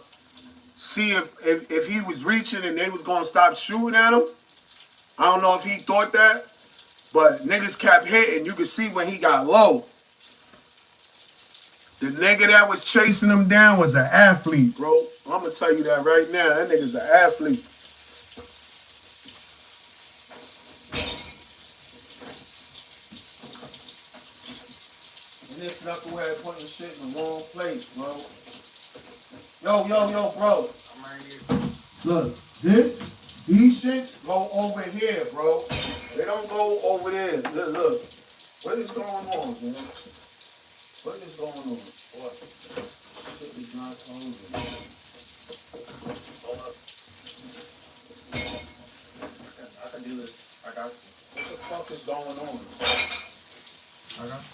see if he was reaching and they was gonna stop shooting at him. I don't know if he thought that, but niggas kept hitting. You could see when he got low. The nigga that was chasing him down was an athlete, bro. I'm gonna tell you that right now. That nigga's an athlete. And this knucklehead putting shit in the wrong place, bro. Yo, bro. I'm right here. Look, these shits go over here, bro. They don't go over there. Look. What is going on, man? What is going on? What? Shit is not closing. Hold up. I can do this. I got you. What the fuck is going on?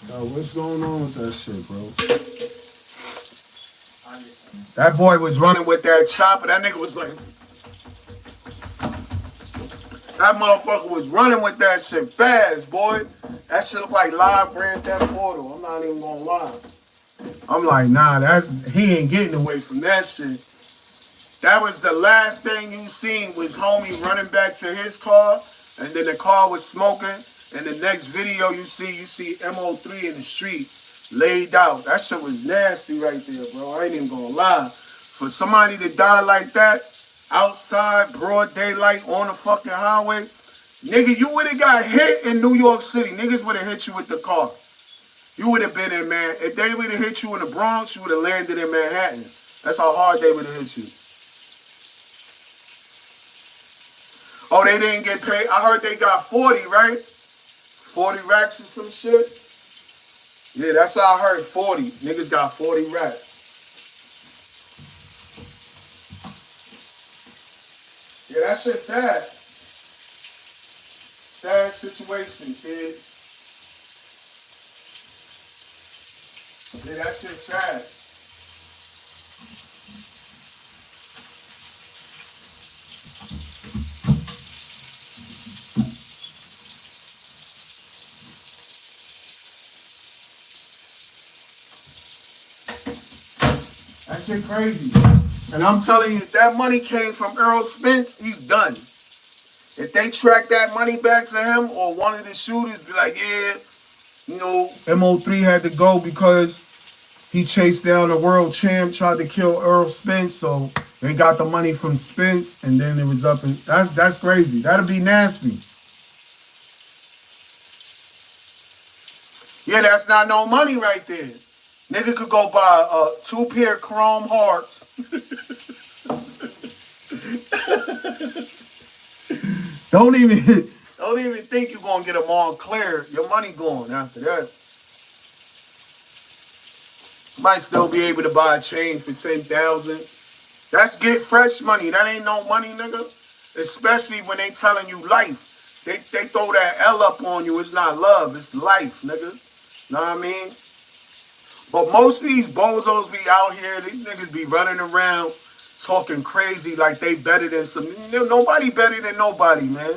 Yo, what's going on with that shit, bro? I understand. That boy was running with that chopper. That nigga was like... That motherfucker was running with that shit fast, boy. That shit look like live Grand Theft Auto. I'm not even gonna lie. I'm like, nah, he ain't getting away from that shit. That was the last thing you seen was homie running back to his car, and then the car was smoking. And the next video you see MO3 in the street laid out. That shit was nasty right there, bro. I ain't even gonna lie. For somebody to die like that, outside, broad daylight, on the fucking highway, nigga, you would have got hit in New York City. Niggas would have hit you with the car. You would have been in, man. If they would have hit you in the Bronx, you would have landed in Manhattan. That's how hard they would have hit you. Oh, they didn't get paid. I heard they got 40, right? 40 racks or some shit. Yeah, that's how I heard 40. Niggas got 40 racks. Yeah, that shit sad. Sad situation, kid. Yeah, that shit sad. That shit crazy. And I'm telling you, if that money came from Earl Spence, he's done. If they track that money back to him or one of the shooters be like, yeah, you know, MO3 had to go because he chased down a world champ, tried to kill Earl Spence, so they got the money from Spence, and then it was up and that's crazy. That'd be nasty. Yeah, that's not no money right there. Nigga could go buy 2 pair chrome hearts. Don't even think you're gonna get them all clear. Your money gone after that. Might still be able to buy a chain for 10,000. That's get fresh money. That ain't no money, nigga. Especially when they telling you life. They throw that L up on you. It's not love. It's life, nigga. Know what I mean? But most of these bozos be out here. These niggas be running around talking crazy like they better than some. Nobody better than nobody, man.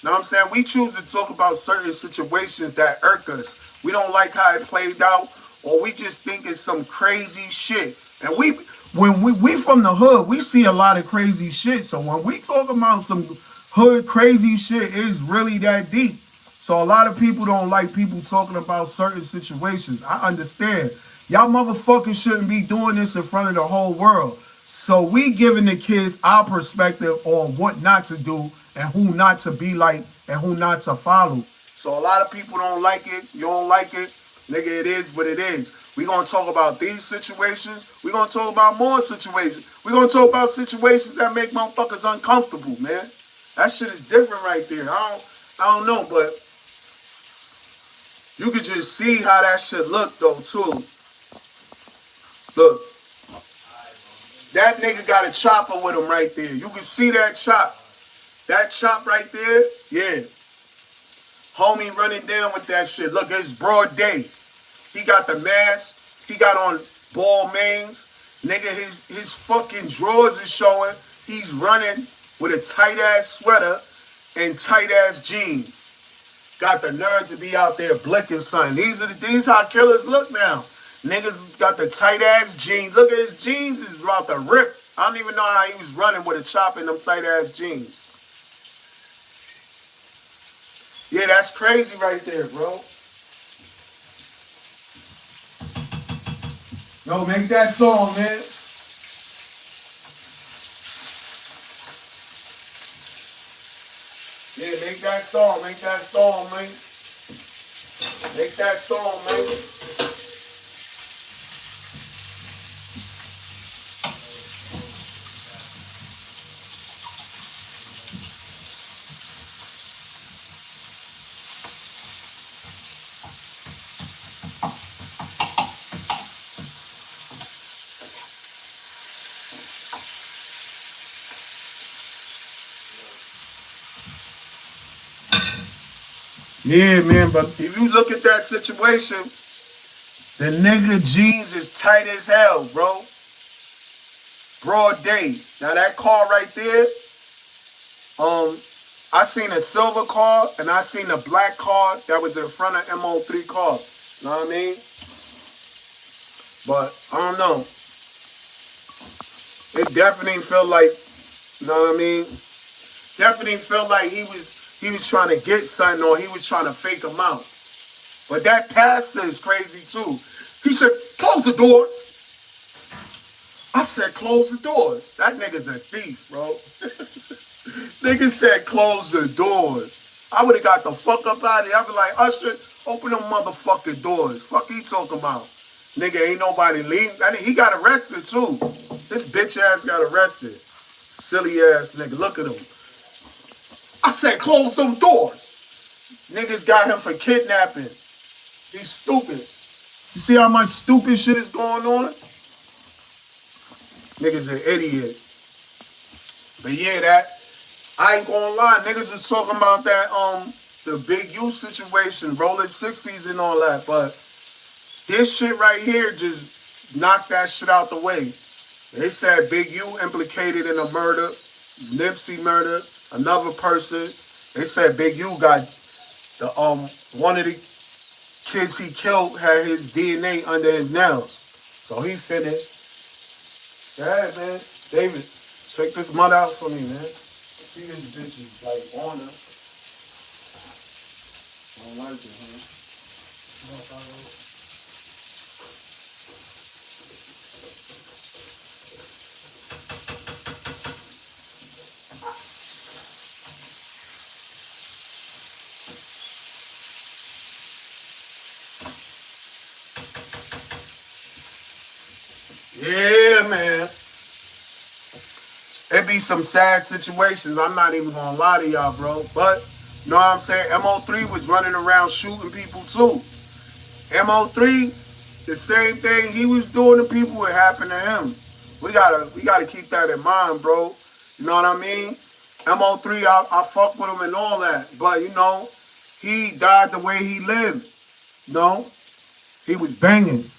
Know what I'm saying? We choose to talk about certain situations that irk us. We don't like how it played out, or we just think it's some crazy shit. And when we from the hood, we see a lot of crazy shit. So when we talk about some hood crazy shit, it's really that deep. So a lot of people don't like people talking about certain situations. I understand. Y'all motherfuckers shouldn't be doing this in front of the whole world. So we giving the kids our perspective on what not to do and who not to be like and who not to follow. So a lot of people don't like it. You don't like it. Nigga, it is what it is. We're going to talk about these situations. We're going to talk about more situations. We're going to talk about situations that make motherfuckers uncomfortable, man. That shit is different right there. I don't know, but you could just see how that shit look, though, too. Look. That nigga got a chopper with him right there. You can see that chop. That chop right there, yeah. Homie running down with that shit. Look, it's broad day. He got the mask. He got on ball mains. Nigga, his fucking drawers is showing. He's running with a tight-ass sweater and tight-ass jeans. Got the nerve to be out there blicking something. These how killers look now. Niggas got the tight-ass jeans. Look at his jeans is about to rip. I don't even know how he was running with a chop in them tight-ass jeans. Yeah, that's crazy right there, bro. Yo, make that song, man. Yeah, make that song. Make that song, man. Make that song, man. Yeah, man, but if you look at that situation, the nigga jeans is tight as hell, bro. Broad day. Now that car right there, I seen a silver car and I seen a black car that was in front of MO3 car. You know what I mean? But I don't know. It definitely felt like, you know what I mean? Definitely felt like he was trying to get something or he was trying to fake him out. But that pastor is crazy too. He said, close the doors. I said, close the doors. That nigga's a thief, bro. Nigga said, close the doors. I would have got the fuck up out of here. I'd be like, Usher, open them motherfucking doors. Fuck he talking about? Nigga, ain't nobody leaving. I mean, he got arrested too. This bitch ass got arrested. Silly ass nigga. Look at him. I said, close them doors. Niggas got him for kidnapping. He's stupid. You see how much stupid shit is going on? Niggas an idiot. But yeah, I ain't gonna lie, niggas was talking about that the Big U situation, rolling 60s and all that, but this shit right here just knocked that shit out the way. They said Big U implicated in a murder, Nipsey murder, another person. They said Big U got the one of the kids he killed had his DNA under his nails. So he finished. Yeah, man. David, check this mud out for me, man. See this bitch is like on her. I don't like it, man. Yeah, man. It be some sad situations. I'm not even gonna lie to y'all, bro. But you know what I'm saying? MO3 was running around shooting people too. MO3, the same thing he was doing to people would happen to him. We gotta keep that in mind, bro. You know what I mean? MO3, I fuck with him and all that. But you know, he died the way he lived. You know? He was banging.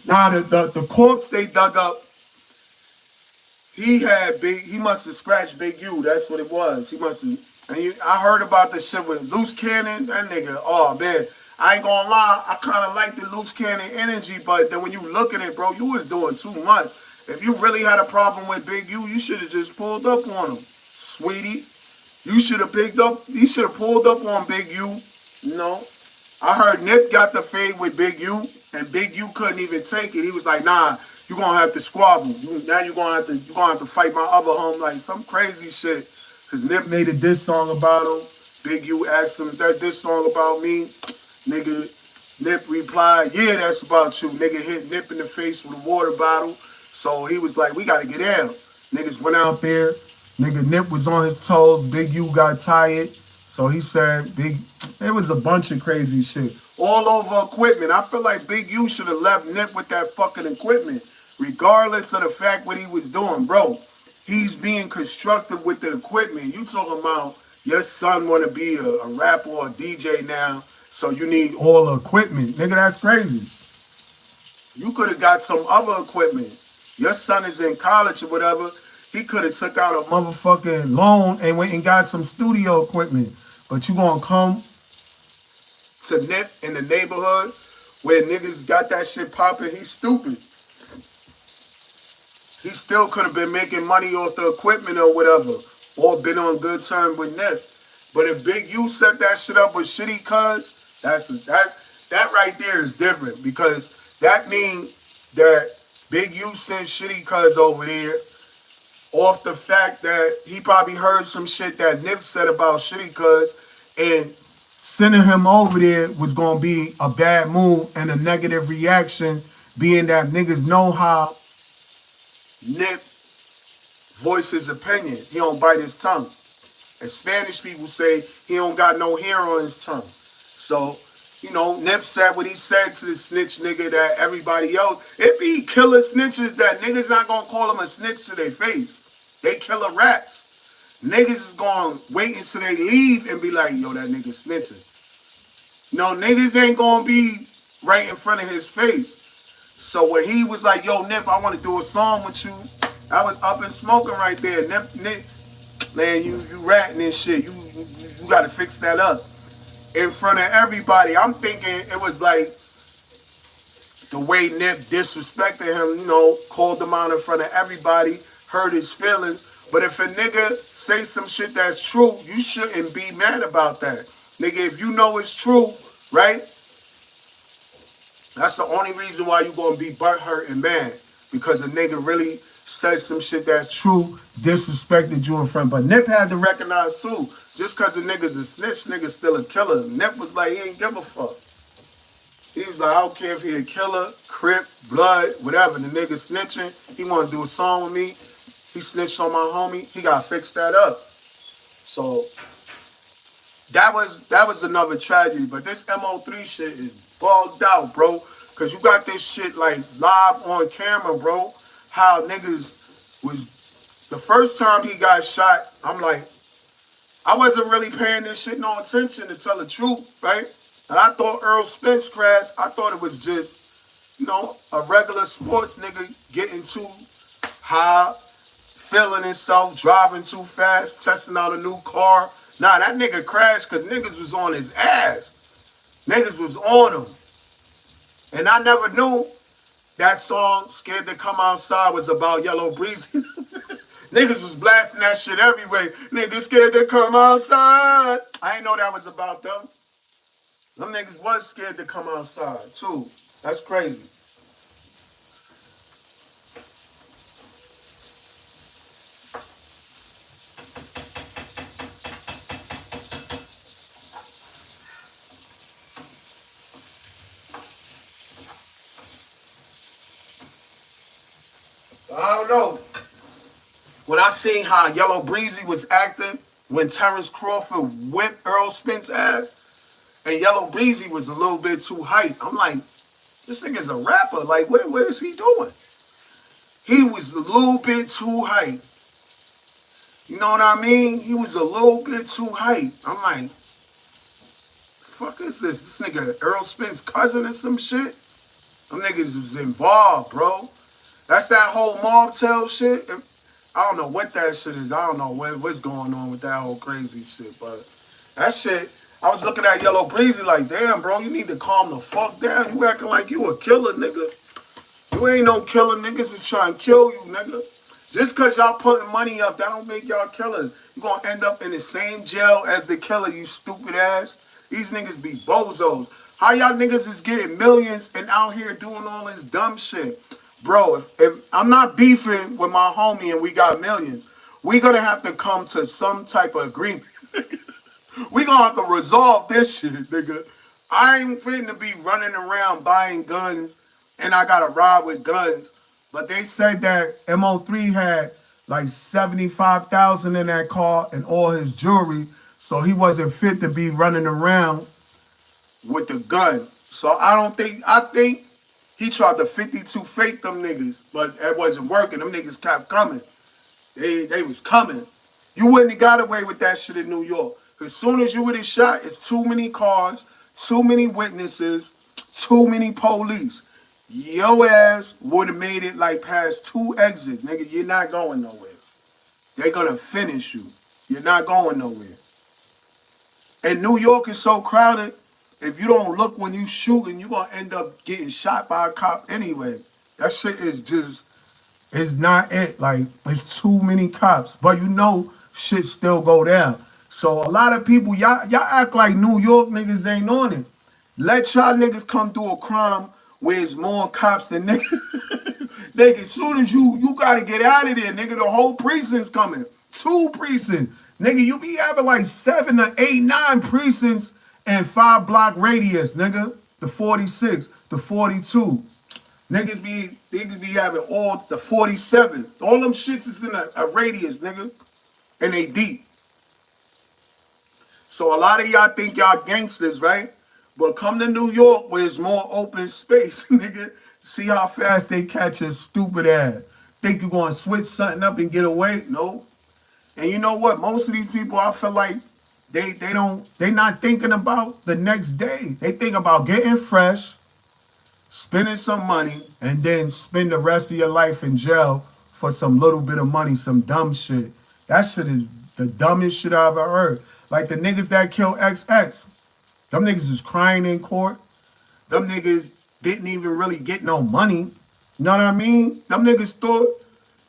Now the corpse they dug up, he must have scratched Big U. That's what it was. He must have. And I heard about this shit with loose cannon. That nigga, oh man, I ain't gonna lie. I kind of like the loose cannon energy, but then when you look at it, bro, you was doing too much. If you really had a problem with Big U, you should have just pulled up on him, sweetie. You should have picked up. You should have pulled up on Big U. You know. I heard Nip got the fade with Big U, and Big U couldn't even take it. He was like, "Nah, you gonna have to squabble. Now you gonna have to fight my other home," like some crazy shit. Cause Nip made a diss song about him. Big U asked him, "Is that diss song about me?" Nigga, Nip replied, "Yeah, that's about you." Nigga hit Nip in the face with a water bottle. So he was like, "We gotta get down." Niggas went out there. Nigga Nip was on his toes. Big U got tired. So he said, it was a bunch of crazy shit. All over equipment. I feel like Big U should have left Nip with that fucking equipment. Regardless of the fact what he was doing, bro. He's being constructive with the equipment. You talking about your son want to be a rapper or a DJ now, so you need all the equipment. Nigga, that's crazy. You could have got some other equipment. Your son is in college or whatever. He could have took out a motherfucking loan and went and got some studio equipment. But you gonna come to Nip in the neighborhood where niggas got that shit popping? He's stupid. He still could have been making money off the equipment or whatever, or been on good terms with Nip. But if Big U set that shit up with Shitty Cuz, that right there is different, because that means that Big U sent Shitty Cuz over there off the fact that he probably heard some shit that Nip said about Shitty Cuz, and sending him over there was gonna be a bad move and a negative reaction, being that niggas know how Nip voice his opinion. He don't bite his tongue. As Spanish people say, he don't got no hair on his tongue. So, you know, Nip said what he said to the snitch nigga that everybody else. It be killer snitches that niggas not gonna call them a snitch to their face. They killer rats. Niggas is gonna wait until they leave and be like, yo, that nigga snitching. No, niggas ain't gonna be right in front of his face. So when he was like, yo, Nip, I want to do a song with you, I was up and smoking right there. Nip, man, you ratting and shit. You got to fix that up in front of everybody. I'm thinking it was like the way Nip disrespected him, you know, called him out in front of everybody, hurt his feelings. But if a nigga say some shit that's true, you shouldn't be mad about that. Nigga, if you know it's true, right? That's the only reason why you gonna be butthurt and mad. Because a nigga really said some shit that's true, disrespected you in front. But Nip had to recognize too, just because a nigga's a snitch, nigga's still a killer. Nip was like, he ain't give a fuck. He was like, I don't care if he a killer, Crip, Blood, whatever. The nigga snitching, he want to do a song with me. He snitched on my homie. He got to fix that up. So, that was another tragedy. But this MO3 shit is bugged out, bro. Cause you got this shit like live on camera, bro. How niggas was the first time he got shot. I'm like, I wasn't really paying this shit no attention to tell the truth, right? And I thought Earl Spence crashed. I thought it was just, a regular sports nigga getting too high, feeling himself, driving too fast, testing out a new car. Nah, that nigga crashed because niggas was on his ass. Niggas was on him. And I never knew that song, Scared to Come Outside, was about Yellow Breezy. Niggas was blasting that shit everywhere. Niggas scared to come outside. I ain't know that was about them. Them niggas was scared to come outside, too. That's crazy. I don't know. When I seen how Yellow Breezy was acting when Terrence Crawford whipped Earl Spence ass, and Yellow Breezy was a little bit too hype, I'm like, this nigga's a rapper. Like, what is he doing? He was a little bit too hype. You know what I mean? He was a little bit too hype. I'm like, fuck is this? This nigga Earl Spence cousin or some shit? Them niggas was involved, bro. That's that whole mob tail shit. I don't know what that shit is. I don't know what's going on with that whole crazy shit. But that shit, I was looking at Yellow Breezy like, damn, bro, you need to calm the fuck down. You acting like you a killer, nigga. You ain't no killer. Niggas is trying to kill you, nigga. Just because y'all putting money up, that don't make y'all killers. You going to end up in the same jail as the killer, you stupid ass. These niggas be bozos. How y'all niggas is getting millions and out here doing all this dumb shit? Bro, if I'm not beefing with my homie and we got millions, we going to have to come to some type of agreement. We going to have to resolve this shit, nigga. I ain't finna be running around buying guns and I got to ride with guns. But they said that MO3 had like 75,000 in that car and all his jewelry, so he wasn't fit to be running around with the gun. So I think he tried to 52 fake them niggas, but it wasn't working. Them niggas kept coming. They was coming. You wouldn't have got away with that shit in New York. As soon as you would have shot, it's too many cars, too many witnesses, too many police. Your ass would have made it like past 2 exits. Nigga, you're not going nowhere. They're going to finish you. You're not going nowhere. And New York is so crowded, if you don't look when you shooting, you're going to end up getting shot by a cop anyway. That shit is just, it's not it. Like, it's too many cops. But you know shit still go down. So a lot of people, y'all act like New York niggas ain't on it. Let y'all niggas come through a crime where it's more cops than niggas. Nigga, as soon as you gotta get out of there, nigga, the whole precinct's coming. 2 precincts. Nigga, you be having like 7 or 8, 9 precincts and 5-block radius, nigga. The 46, the 42. Niggas be having all the 47. All them shits is in a radius, nigga. And they deep. So a lot of y'all think y'all gangsters, right? But come to New York where it's more open space, nigga. See how fast they catch your stupid ass. Think you gonna switch something up and get away? No. And you know what? Most of these people, I feel like they not thinking about the next day. They think about getting fresh, spending some money, and then spend the rest of your life in jail for some little bit of money, some dumb shit. That shit is the dumbest shit I ever heard. Like the niggas that killed XX. Them niggas is crying in court. Them niggas didn't even really get no money. You know what I mean? Them niggas thought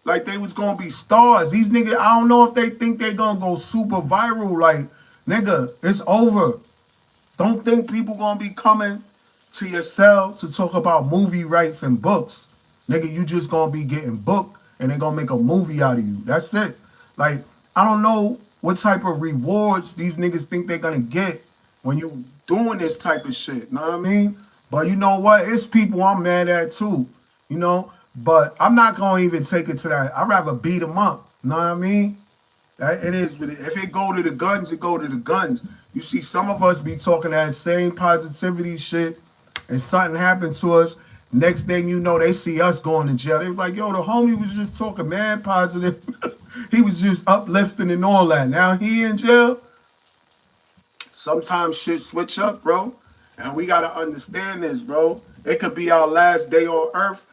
like they was gonna be stars. These niggas, I don't know if they think they gonna go super viral. Like, nigga, it's over. Don't think people gonna be coming to your cell to talk about movie rights and books. Nigga, you just gonna be getting booked and they gonna make a movie out of you. That's it. Like, I don't know what type of rewards these niggas think they're gonna get when you doing this type of shit. Know what I mean? But you know what? It's people I'm mad at too. You know? But I'm not gonna even take it to that. I'd rather beat them up. Know what I mean? It is, but if it go to the guns, it go to the guns. You see, some of us be talking that same positivity shit, and something happened to us. Next thing you know, they see us going to jail. They was like, yo, the homie was just talking mad positive. He was just uplifting and all that. Now he in jail. Sometimes shit switch up, bro. And we gotta understand this, bro. It could be our last day on earth.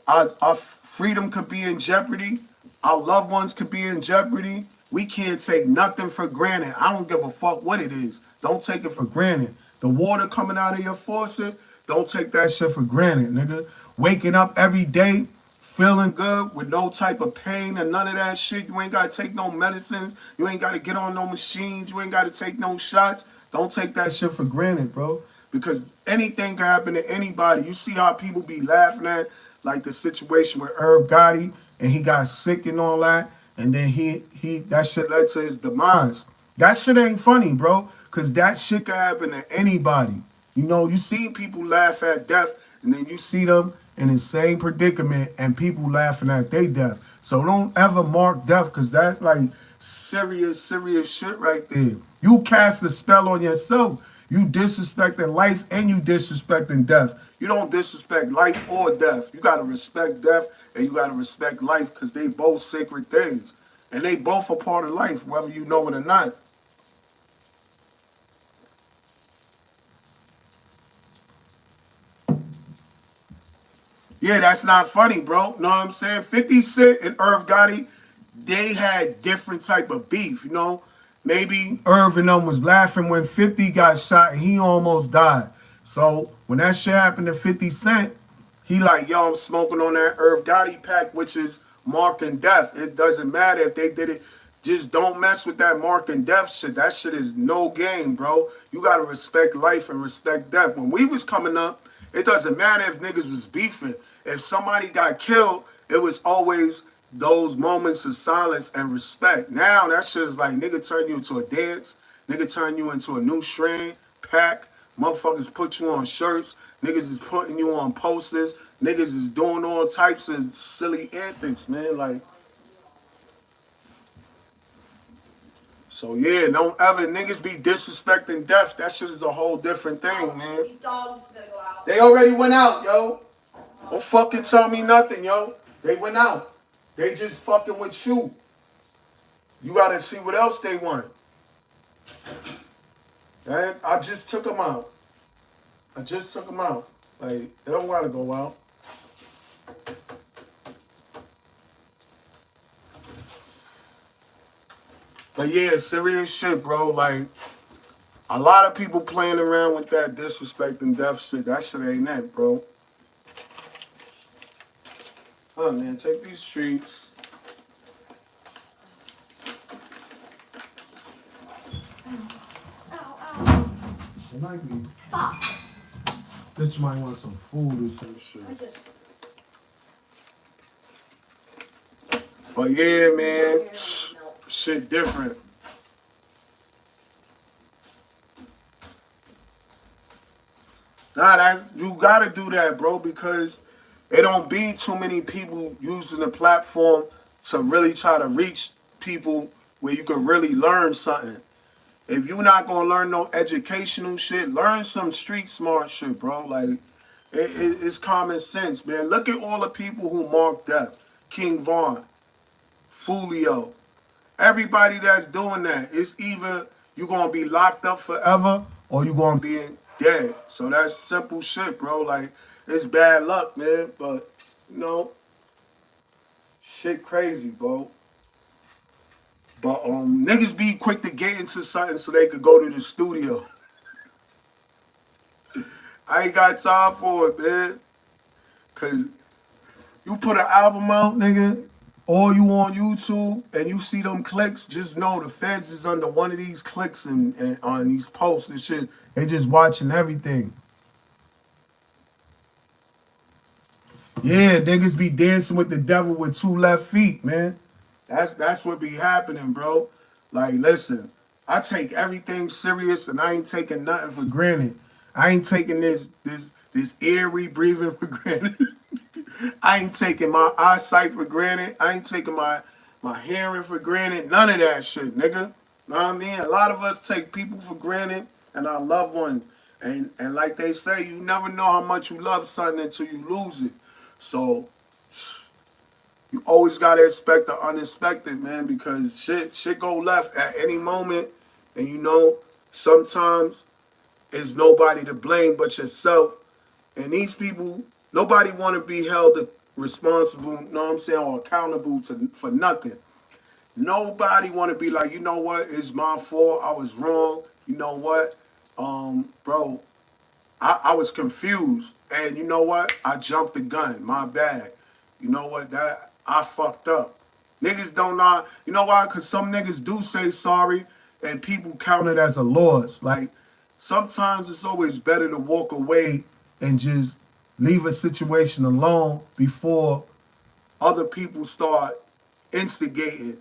Our freedom could be in jeopardy. Our loved ones could be in jeopardy. We can't take nothing for granted. I don't give a fuck what it is. Don't take it for granted. The water coming out of your faucet, don't take that shit for granted, nigga. Waking up every day, feeling good with no type of pain and none of that shit. You ain't gotta take no medicines. You ain't gotta get on no machines. You ain't gotta take no shots. Don't take that shit for granted, bro. Because anything can happen to anybody. You see how people be laughing at like the situation with Irv Gotti and he got sick and all that, and then he that shit led to his demise. That shit ain't funny, bro, because that shit can happen to anybody. You know, you see people laugh at death, and then you see them in the same predicament, and people laughing at their death. So don't ever mark death, because that's like serious shit right there. You cast a spell on yourself. You disrespecting life and you disrespecting death. You don't disrespect life or death. You gotta respect death and you gotta respect life, because they both sacred things. And they both a part of life, whether you know it or not. Yeah, that's not funny, bro. Know what I'm saying? 50 Cent and Irv Gotti, they had different type of beef, you know? Maybe Irv and them was laughing when 50 got shot and he almost died. So when that shit happened to 50 Cent, he like, yo, I'm smoking on that Irv Gotti pack, which is marking death. It doesn't matter if they did it. Just don't mess with that marking death shit. That shit is no game, bro. You got to respect life and respect death. When we was coming up, it doesn't matter if niggas was beefing. If somebody got killed, it was always those moments of silence and respect. Now that shit is like nigga turn you into a dance, nigga turn you into a new strain, pack, motherfuckers put you on shirts, niggas is putting you on posters, niggas is doing all types of silly antics, man. Like, so yeah, don't ever niggas be disrespecting death. That shit is a whole different thing, man. These dogs gotta go out. They already went out, yo. Don't fucking tell me nothing, yo. They went out. They just fucking with you. You gotta see what else they want. And I just took them out. I just took them out. Like, they don't gotta go out. But yeah, serious shit, bro. Like, a lot of people playing around with that disrespect and death shit. That shit ain't that, bro. Huh, man, take these treats. It might be. Fuck. Bitch might want some food or some shit. I just. But yeah, man, shit different. Nah, you gotta do that, bro, because it don't be too many people using the platform to really try to reach people where you can really learn something. If you're not gonna learn no educational shit, learn some street smart shit, bro. Like, it's common sense, man. Look at all the people who marked death. King Von, Fulio, everybody that's doing that. It's either you're gonna be locked up forever or you're gonna be dead. So that's simple shit, bro. Like, it's bad luck, man. But, you know, shit crazy, bro. But niggas be quick to get into something so they could go to the studio. I ain't got time for it, man. Cause you put an album out, nigga, or you on YouTube and you see them clicks, just know the feds is under one of these clicks and on these posts and shit. They just watching everything. Yeah, niggas be dancing with the devil with two left feet, man. That's what be happening, bro. Like, listen, I take everything serious and I ain't taking nothing for granted. I ain't taking this eerie breathing for granted. I ain't taking my eyesight for granted. I ain't taking my my hearing for granted, none of that shit, nigga. Know what I mean? A lot of us take people for granted and our loved ones. And like they say, you never know how much you love something until you lose it. So you always gotta expect the unexpected, man, because shit go left at any moment. And you know, sometimes it's nobody to blame but yourself. And these people, nobody wanna be held responsible, you know what I'm saying, or accountable for nothing. Nobody want to be like, you know what, it's my fault, I was wrong. You know what, bro, I was confused, and you know what, I jumped the gun, my bad. You know what, that I fucked up. Niggas don't know, you know why? Because some niggas do say sorry, and people count it as a loss. Like, sometimes it's always better to walk away and just leave a situation alone before other people start instigating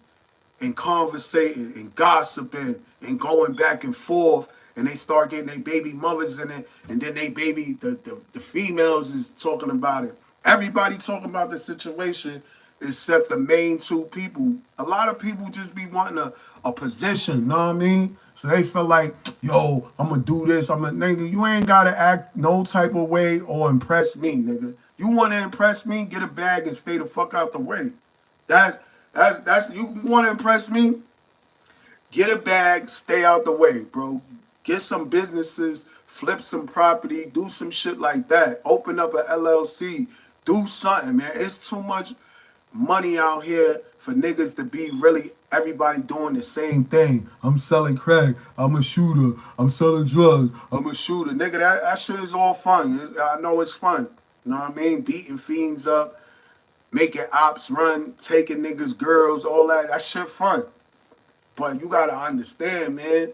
and conversating and gossiping and going back and forth, and they start getting their baby mothers in it, and then they baby the females is talking about it. Everybody talking about the situation except the main two people. A lot of people just be wanting a position, know what I mean? So they feel like, yo, I'm gonna do this, I'm gonna, nigga, you ain't gotta act no type of way or impress me, nigga. You wanna impress me, get a bag and stay the fuck out the way. That's you want to impress me? Get a bag, stay out the way, bro. Get some businesses, flip some property, do some shit like that. Open up a LLC, do something, man. It's too much money out here for niggas to be really everybody doing the same thing. I'm selling crack, I'm a shooter, I'm selling drugs, I'm a shooter. Nigga, that shit is all fun. I know it's fun. You know what I mean? Beating fiends up, making ops run, taking niggas, girls, all that. That shit fun. But you gotta understand, man.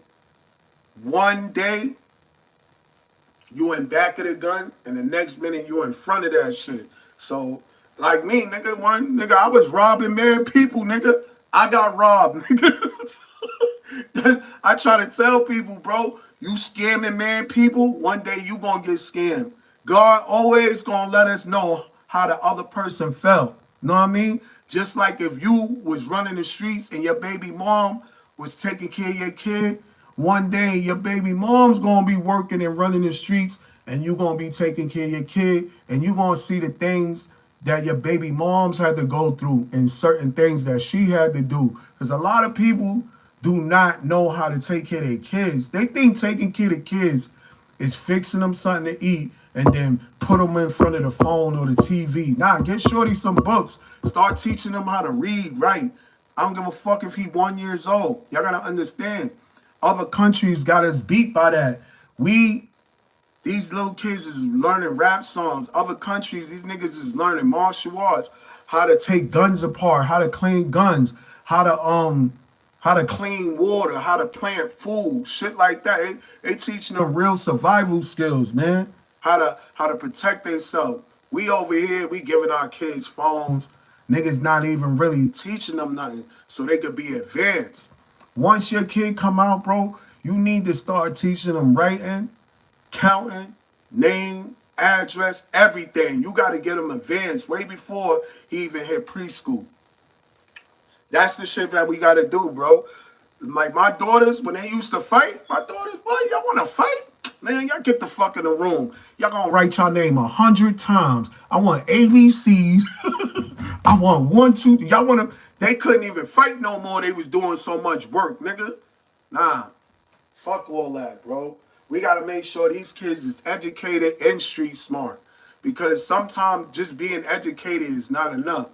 One day, you in back of the gun, and the next minute you in front of that shit. So, like me, nigga, I was robbing mad people, nigga. I got robbed, nigga. I try to tell people, bro, you scamming mad people, one day you gonna get scammed. God always gonna let us know how the other person felt. Know what I mean? Just like if you was running the streets and your baby mom was taking care of your kid, one day your baby mom's gonna be working and running the streets, and you gonna be taking care of your kid, and you gonna see the things that your baby moms had to go through and certain things that she had to do. Because a lot of people do not know how to take care of their kids. They think taking care of kids is fixing them something to eat and then put them in front of the phone or the TV. Nah, get Shorty some books. Start teaching them how to read, write. I don't give a fuck if he 1 year old. Y'all gotta understand. Other countries got us beat by that. These little kids is learning rap songs. Other countries, these niggas is learning martial arts, how to take guns apart, how to clean guns, how to clean water, how to plant food, shit like that. They teaching them real survival skills, man. How to protect themselves. We over here, we giving our kids phones. Niggas not even really teaching them nothing so they could be advanced. Once your kid come out, bro, you need to start teaching them writing, counting, name, address, everything. You got to get him advanced way before he even hit preschool. That's the shit that we got to do, bro. Like my daughters, when they used to fight, my daughters, what, y'all want to fight? Man, y'all get the fuck in the room. Y'all gonna write your name 100 times. I want ABCs. I want 1, 2. Y'all want to, they couldn't even fight no more. They was doing so much work, nigga. Nah, fuck all that, bro. We got to make sure these kids is educated and street smart. Because sometimes just being educated is not enough.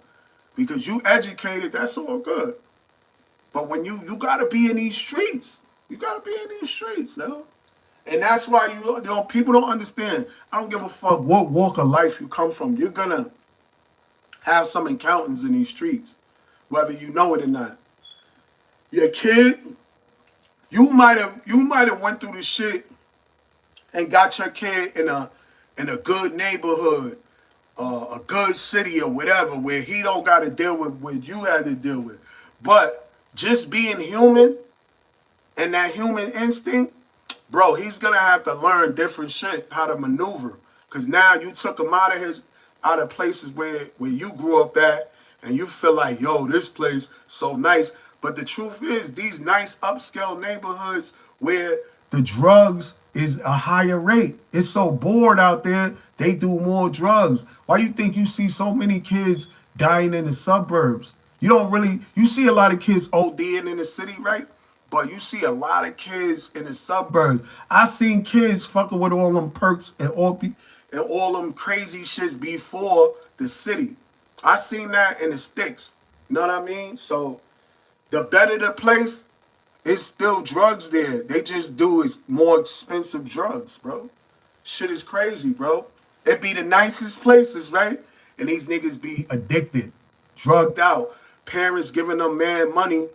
Because you educated, that's all good. But when you got to be in these streets. You got to be in these streets, though. And that's why people don't understand. I don't give a fuck what walk of life you come from. You're going to have some encounters in these streets. Whether you know it or not. Your kid, you might have went through the shit and got your kid in a good neighborhood, a good city or whatever, where he don't got to deal with what you had to deal with. But just being human and that human instinct, bro, he's gonna have to learn different shit, how to maneuver. Cause now you took him out of places where you grew up at, and you feel like, yo, this place so nice. But the truth is, these nice upscale neighborhoods where the drugs is a higher rate. It's so bored out there, they do more drugs. Why you think you see so many kids dying in the suburbs? You don't really, you see a lot of kids ODing in the city, right? But you see a lot of kids in the suburbs. I seen kids fucking with all them perks and all them crazy shits before the city. I seen that in the sticks. You know what I mean? So the better the place, it's still drugs there. They just do is more expensive drugs, bro. Shit is crazy, bro. It be the nicest places, right? And these niggas be addicted, drugged out. Parents giving them mad money,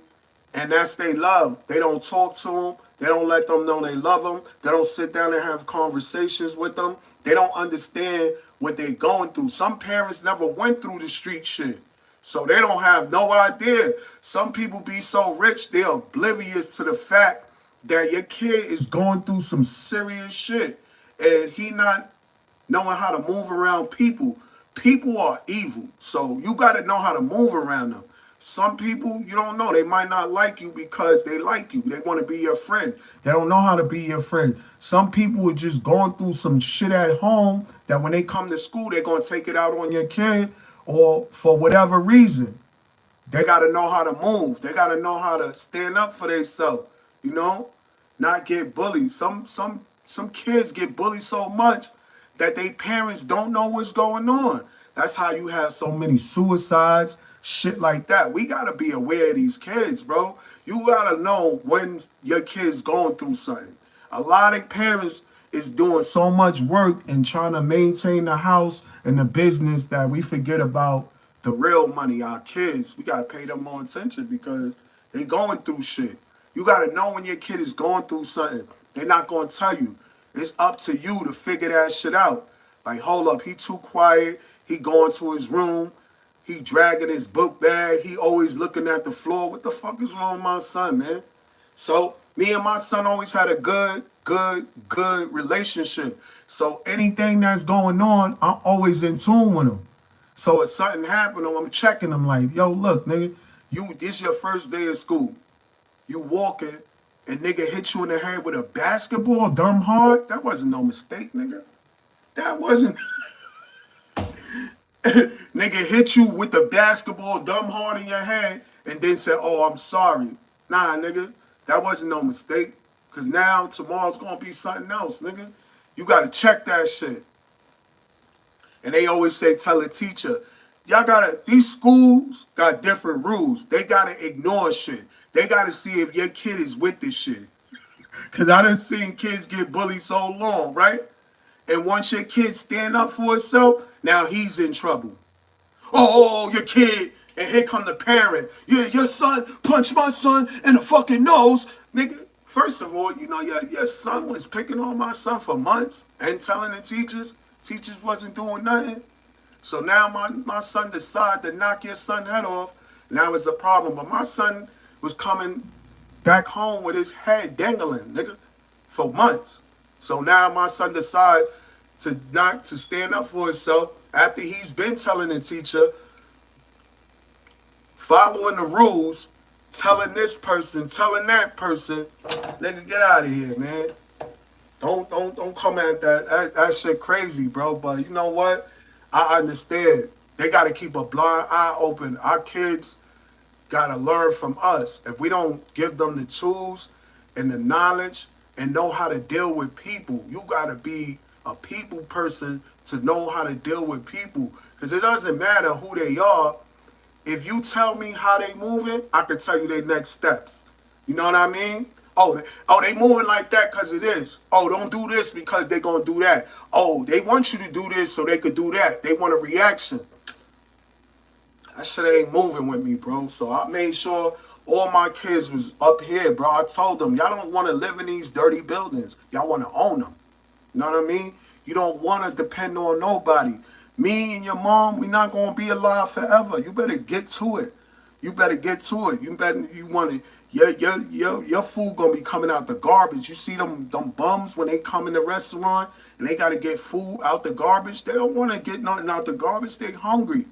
and that's they love. They don't talk to them. They don't let them know they love them. They don't sit down and have conversations with them. They don't understand what they're going through. Some parents never went through the street shit, so they don't have no idea. Some people be so rich, they're oblivious to the fact that your kid is going through some serious shit, and he not knowing how to move around people. People are evil, so you got to know how to move around them. Some people, you don't know. They might not like you because they like you. They want to be your friend. They don't know how to be your friend. Some people are just going through some shit at home that when they come to school, they're going to take it out on your kid, or for whatever reason. They got to know how to move. They got to know how to stand up for themselves, you know, not get bullied. Some kids get bullied so much that their parents don't know what's going on. That's how you have so many suicides, shit like that. We got to be aware of these kids, bro. You got to know when your kid's going through something. A lot of parents is doing so much work and trying to maintain the house and the business that we forget about the real money, our kids. We got to pay them more attention because they going through shit. You got to know when your kid is going through something. They're not going to tell you. It's up to you to figure that shit out. Like, hold up, he too quiet. He going to his room. He dragging his book bag. He always looking at the floor. What the fuck is wrong with my son, man? So me and my son always had a good relationship. So anything that's going on, I'm always in tune with him. So if something happened, I'm checking him like, yo, look, nigga, this your first day of school. You walking, and nigga hit you in the head with a basketball, dumb hard. That wasn't no mistake, nigga. That wasn't. Nigga hit you with the basketball, dumb hard in your head, and then said, oh, I'm sorry. Nah, nigga, that wasn't no mistake. Because now, tomorrow's going to be something else, nigga. You got to check that shit. And they always say, tell a teacher, these schools got different rules. They got to ignore shit. They got to see if your kid is with this shit. Because I done seen kids get bullied so long, right? And once your kid stand up for itself, now he's in trouble. Oh, your kid, and here come the parent. Yeah, your son punched my son in the fucking nose. Nigga, first of all, you know your son was picking on my son for months and telling the teachers wasn't doing nothing. So now my son decided to knock your son's head off. Now it's a problem. But my son was coming back home with his head dangling, nigga, for months. So now my son decided to stand up for himself after he's been telling the teacher, following the rules, telling this person, telling that person, nigga, get out of here, man. Don't come at that. That shit crazy, bro. But you know what? I understand. They got to keep a blind eye open. Our kids got to learn from us. If we don't give them the tools and the knowledge and know how to deal with people, you got to be a people person to know how to deal with people. Because it doesn't matter who they are. If you tell me how they moving, I can tell you their next steps. You know what I mean? Oh, they moving like that because of this. Oh, don't do this because they going to do that. Oh, they want you to do this so they could do that. They want a reaction. That shit ain't moving with me, bro. So I made sure all my kids was up here, bro. I told them, y'all don't want to live in these dirty buildings. Y'all want to own them. You know what I mean? You don't want to depend on nobody. Me and your mom, we not going to be alive forever. You better get to it. You better get to it. Your food gonna be coming out the garbage. You see them bums when they come in the restaurant and they gotta get food out the garbage. They don't want to get nothing out the garbage. They hungry.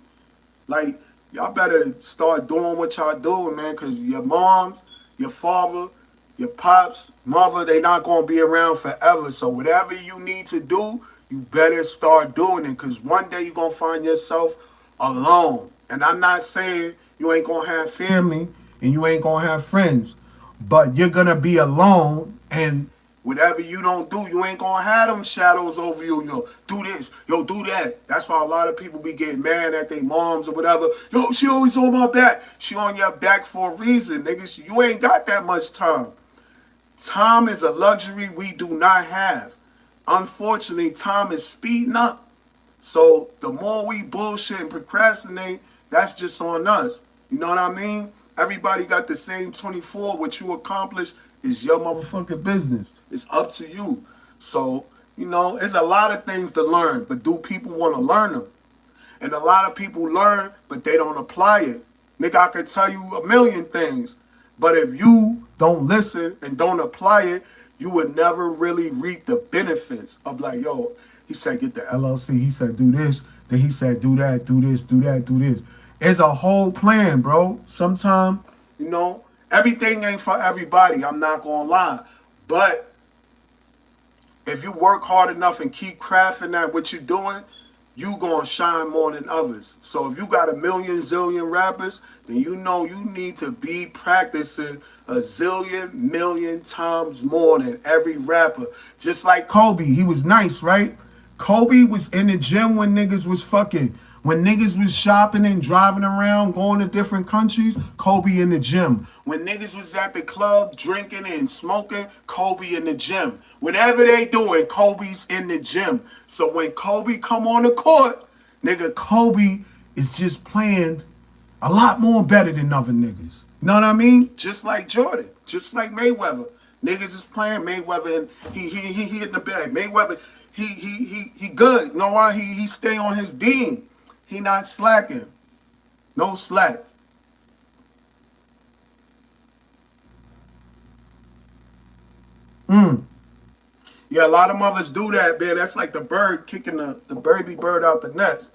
Like, y'all better start doing what y'all doing, man, because your moms, your father, your pops, mother, they not going to be around forever. So whatever you need to do, you better start doing it, because one day you're going to find yourself alone. And I'm not saying you ain't going to have family and you ain't going to have friends, but you're going to be alone, and whatever you don't do, you ain't gonna have them shadows over you. Yo, do this, yo, do that. That's why a lot of people be getting mad at their moms or whatever. Yo, she always on my back. She on your back for a reason, niggas. You ain't got that much time. Time is a luxury we do not have. Unfortunately, time is speeding up. So the more we bullshit and procrastinate, that's just on us. You know what I mean? Everybody got the same 24. What you accomplish is your motherfucking business. It's up to you. So, you know, it's a lot of things to learn, but do people want to learn them? And a lot of people learn, but they don't apply it. Nigga, I could tell you a million things, but if you don't listen and don't apply it, you would never really reap the benefits of like, yo, he said get the LLC, he said do this, then he said do that, do this, do that, do this. It's a whole plan, bro. Sometimes, you know, everything ain't for everybody, I'm not gonna lie. But if you work hard enough and keep crafting at what you're doing, you gonna shine more than others. So if you got a million zillion rappers, then you know you need to be practicing a zillion million times more than every rapper. Just like Kobe, he was nice, right? Kobe was in the gym when niggas was fucking. When niggas was shopping and driving around, going to different countries, Kobe in the gym. When niggas was at the club drinking and smoking, Kobe in the gym. Whatever they doing, Kobe's in the gym. So when Kobe come on the court, nigga, Kobe is just playing a lot more better than other niggas. You know what I mean? Just like Jordan, just like Mayweather. Niggas is playing Mayweather and he hitting the bag. Mayweather, he good. You know why? He stay on his dean. He not slacking. No slack. Yeah, a lot of mothers do that, man. That's like the bird kicking the baby bird out the nest.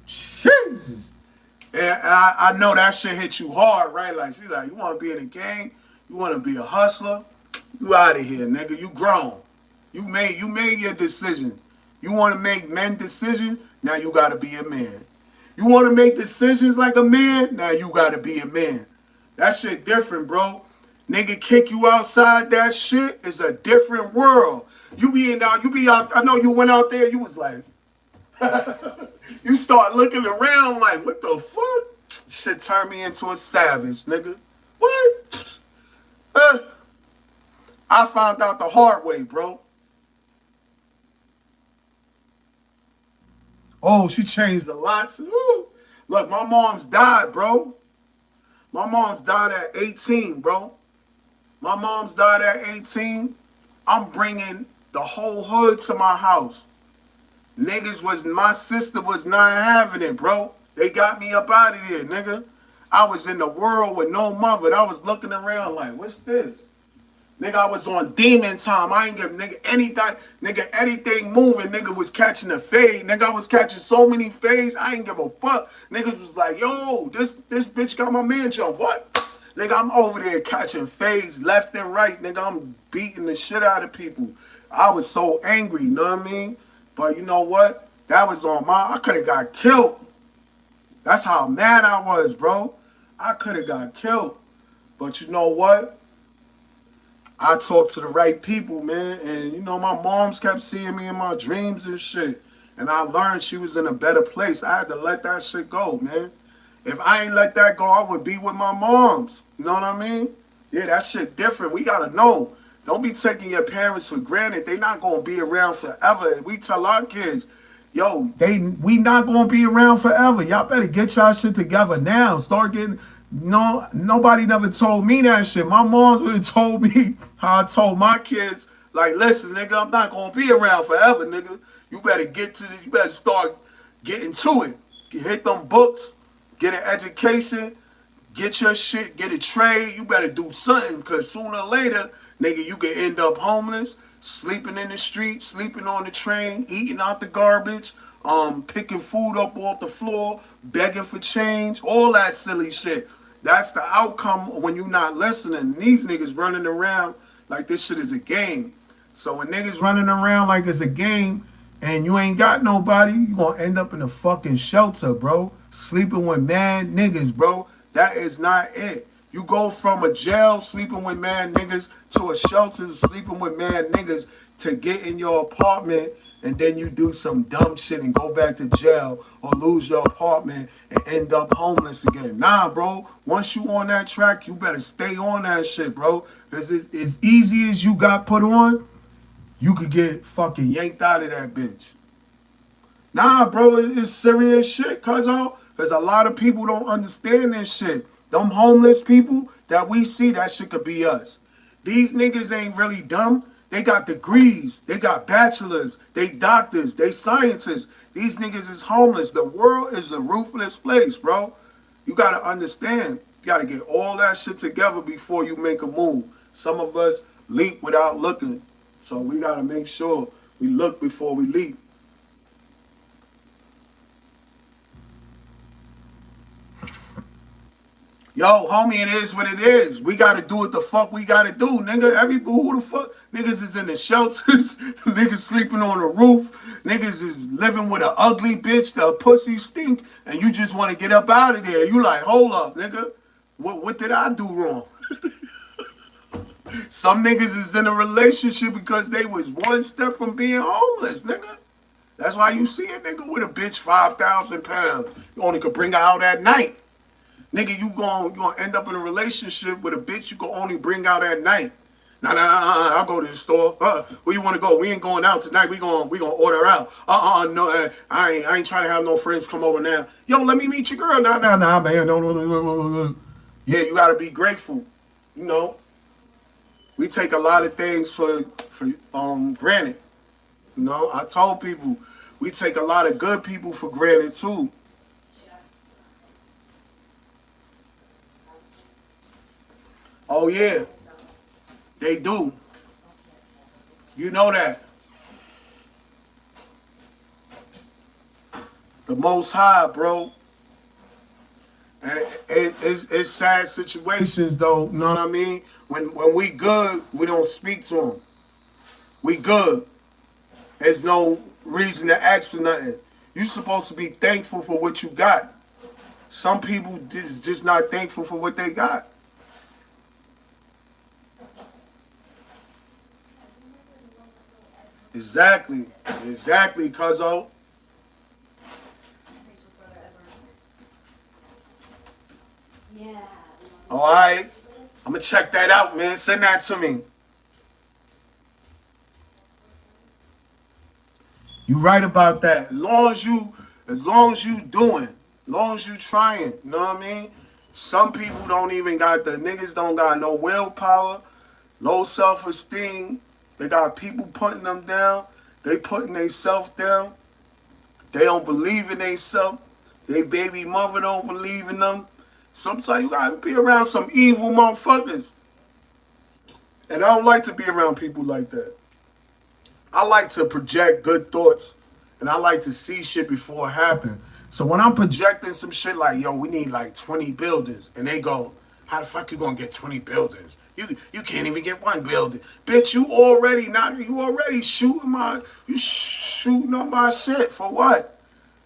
Jesus. And I know that shit hit you hard, right? Like, she's like, you want to be in a gang? You want to be a hustler? You out of here, nigga. You grown. You made your decision. You want to make men decisions? Now you got to be a man. You want to make decisions like a man? Now you got to be a man. That shit different, bro. Nigga kick you outside that shit is a different world. You be out. I know you went out there, you was like, you start looking around like, what the fuck? Shit turned me into a savage, nigga. What? I found out the hard way, bro. Oh, she changed a lot. Woo. Look, my mom's died, bro. My mom's died at 18, bro. My mom's died at 18. I'm bringing the whole hood to my house. My sister was not having it, bro. They got me up out of there, nigga. I was in the world with no mother. I was looking around like, what's this? Nigga, I was on demon time. I ain't give nigga anything. Nigga, anything moving, nigga was catching a fade. Nigga, I was catching so many fades, I ain't give a fuck. Niggas was like, yo, this bitch got my man jump. What? Nigga, I'm over there catching fades left and right. Nigga, I'm beating the shit out of people. I was so angry, you know what I mean? But you know what? That was on I could have got killed. That's how mad I was, bro. I could have got killed. But you know what? I talked to the right people, man. And you know, my moms kept seeing me in my dreams and shit. And I learned she was in a better place. I had to let that shit go, man. If I ain't let that go, I would be with my moms. You know what I mean? Yeah, that shit different. We gotta know. Don't be taking your parents for granted. They not gonna be around forever. We tell our kids, yo, we not gonna be around forever. Y'all better get y'all shit together now. Start getting. No, nobody never told me that shit. My mom's would have told me how I told my kids, like, listen, nigga, I'm not gonna be around forever, nigga. You better you better start getting to it. Hit them books, get an education, Get your shit, get a trade. You better do something, because sooner or later, nigga, you can end up homeless, sleeping in the street, sleeping on the train, eating out the garbage, picking food up off the floor, begging for change, all that silly shit. That's the outcome when you're not listening. These niggas running around like this shit is a game. So when niggas running around like it's a game and you ain't got nobody, you gonna end up in a fucking shelter, bro. Sleeping with mad niggas, bro. That is not it. You go from a jail sleeping with mad niggas to a shelter sleeping with mad niggas to get in your apartment, and then you do some dumb shit and go back to jail or lose your apartment and end up homeless again. Nah, bro. Once you on that track, you better stay on that shit, bro. Because as easy as you got put on, you could get fucking yanked out of that bitch. Nah, bro, it's serious shit, cuzzo. Because a lot of people don't understand this shit. Them homeless people that we see, that shit could be us. These niggas ain't really dumb. They got degrees. They got bachelors. They doctors. They scientists. These niggas is homeless. The world is a ruthless place, bro. You got to understand. You got to get all that shit together before you make a move. Some of us leap without looking. So we got to make sure we look before we leap. Yo, homie, it is what it is. We gotta do what the fuck we gotta do, nigga. Who the fuck? Niggas is in the shelters. Niggas sleeping on the roof. Niggas is living with an ugly bitch. The pussy stink. And you just want to get up out of there. You like, hold up, nigga. What did I do wrong? Some niggas is in a relationship because they was one step from being homeless, nigga. That's why you see a nigga with a bitch 5,000 pounds. You only could bring her out at night. Nigga, you gonna end up in a relationship with a bitch you can only bring out at night. Nah, I'll go to the store. Where you wanna go? We ain't going out tonight. We gonna order out. No, I ain't trying to have no friends come over now. Yo, let me meet your girl. Nah, man. No. Yeah, you gotta be grateful. You know, we take a lot of things for granted. You know, I told people we take a lot of good people for granted too. Oh yeah, they do. You know that. The Most High, bro. And it's sad situations though, you know what I mean? When we good, we don't speak to them. We good. There's no reason to ask for nothing. You're supposed to be thankful for what you got. Some people is just not thankful for what they got. Exactly, cuzzo. Yeah. All right, I'm gonna check that out, man. Send that to me. You right about that. As long as you doing, as long as you trying, you know what I mean? Some people don't even got niggas don't got no willpower, low self-esteem. They got people putting them down. They putting themselves down. They don't believe in themselves. They baby mother don't believe in them. Sometimes you gotta be around some evil motherfuckers. And I don't like to be around people like that. I like to project good thoughts. And I like to see shit before it happens. So when I'm projecting some shit like, yo, we need like 20 buildings. And they go, how the fuck you gonna get 20 buildings? You can't even get one building. Bitch, you already shooting up my shit for what?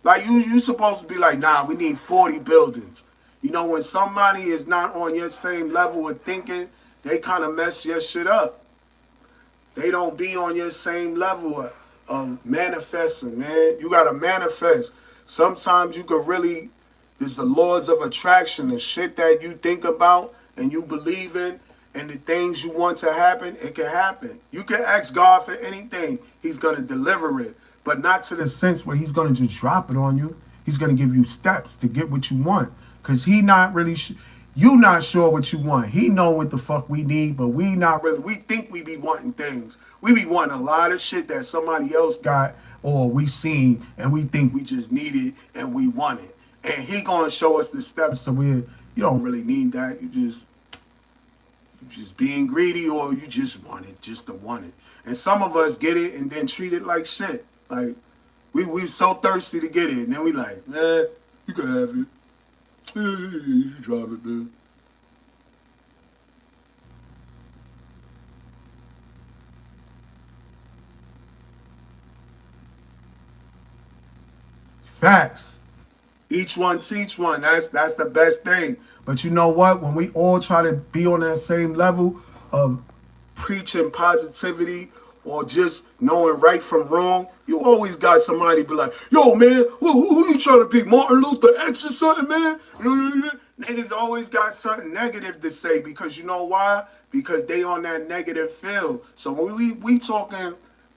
Like you supposed to be like, nah, we need 40 buildings. You know, when somebody is not on your same level of thinking, they kind of mess your shit up. They don't be on your same level of manifesting, man. You gotta manifest. Sometimes you could really, there's the laws of attraction, the shit that you think about and you believe in, and the things you want to happen, it can happen. You can ask God for anything. He's going to deliver it. But not to the sense where he's going to just drop it on you. He's going to give you steps to get what you want. Because he not really, you not sure what you want. He know what the fuck we need, but we not really. We think we be wanting things. We be wanting a lot of shit that somebody else got or we seen, and we think we just need it and we want it. And he going to show us the steps so we'll, You don't really need that. You just being greedy, or you just want it, just to want it. And some of us get it and then treat it like shit. Like we so thirsty to get it, and then we like, man, you can have it. You drive it, man. Facts. Each one teach one. That's the best thing. But you know what? When we all try to be on that same level of preaching positivity or just knowing right from wrong, you always got somebody be like, yo, man, who you trying to pick? Martin Luther X or something, man? Niggas always got something negative to say, because you know why? Because they on that negative field. So when we talking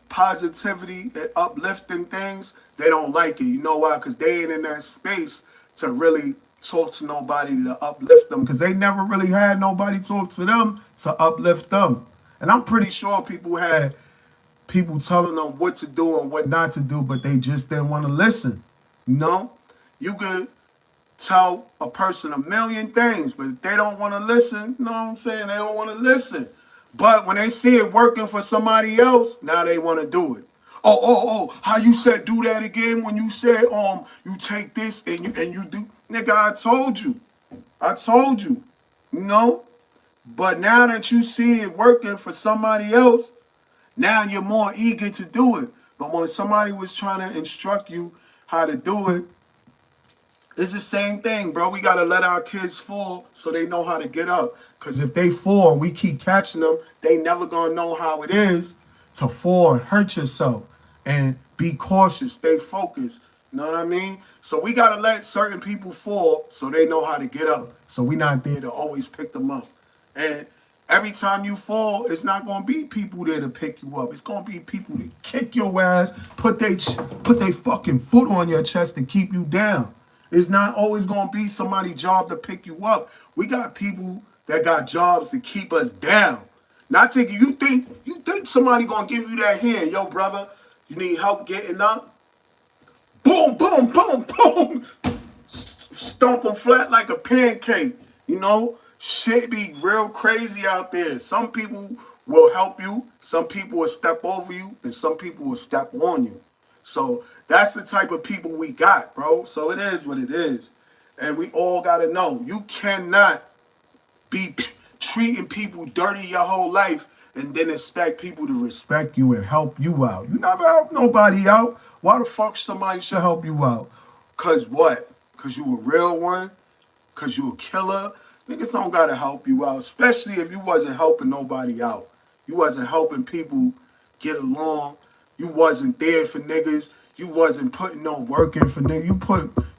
positivity and uplifting things, they don't like it. You know why? Because they ain't in that space to really talk to nobody to uplift them, because they never really had nobody talk to them to uplift them. And I'm pretty sure people had people telling them what to do and what not to do, but they just didn't want to listen. You know? You could tell a person a million things, but if they don't want to listen, you know what I'm saying? They don't want to listen. But when they see it working for somebody else, now they want to do it. Oh, how you said do that again when you said you take this and you do. Nigga, I told you. You know? But now that you see it working for somebody else, now you're more eager to do it. But when somebody was trying to instruct you how to do it, it's the same thing, bro. We got to let our kids fall so they know how to get up. Because if they fall and we keep catching them, they never going to know how it is to fall and hurt yourself. And be cautious, stay focused. You know what I mean? So we got to let certain people fall so they know how to get up. So we're not there to always pick them up. And every time you fall, it's not going to be people there to pick you up. It's going to be people that kick your ass, put they fucking foot on your chest to keep you down. It's not always going to be somebody's job to pick you up. We got people that got jobs to keep us down. Not taking, you think somebody going to give you that hand, yo, brother, you need help getting up? Boom, boom, boom, boom. Stomp them flat like a pancake. You know, shit be real crazy out there. Some people will help you, some people will step over you, and some people will step on you. So that's the type of people we got, bro. So it is what it is. And we all got to know, you cannot be treating people dirty your whole life and then expect people to respect you and help you out. You never help nobody out. Why the fuck somebody should help you out? Because what? Because you a real one? Because you a killer? Niggas don't got to help you out, especially if you wasn't helping nobody out. You wasn't helping people get along. You wasn't there for niggas. You wasn't putting no work in for niggas.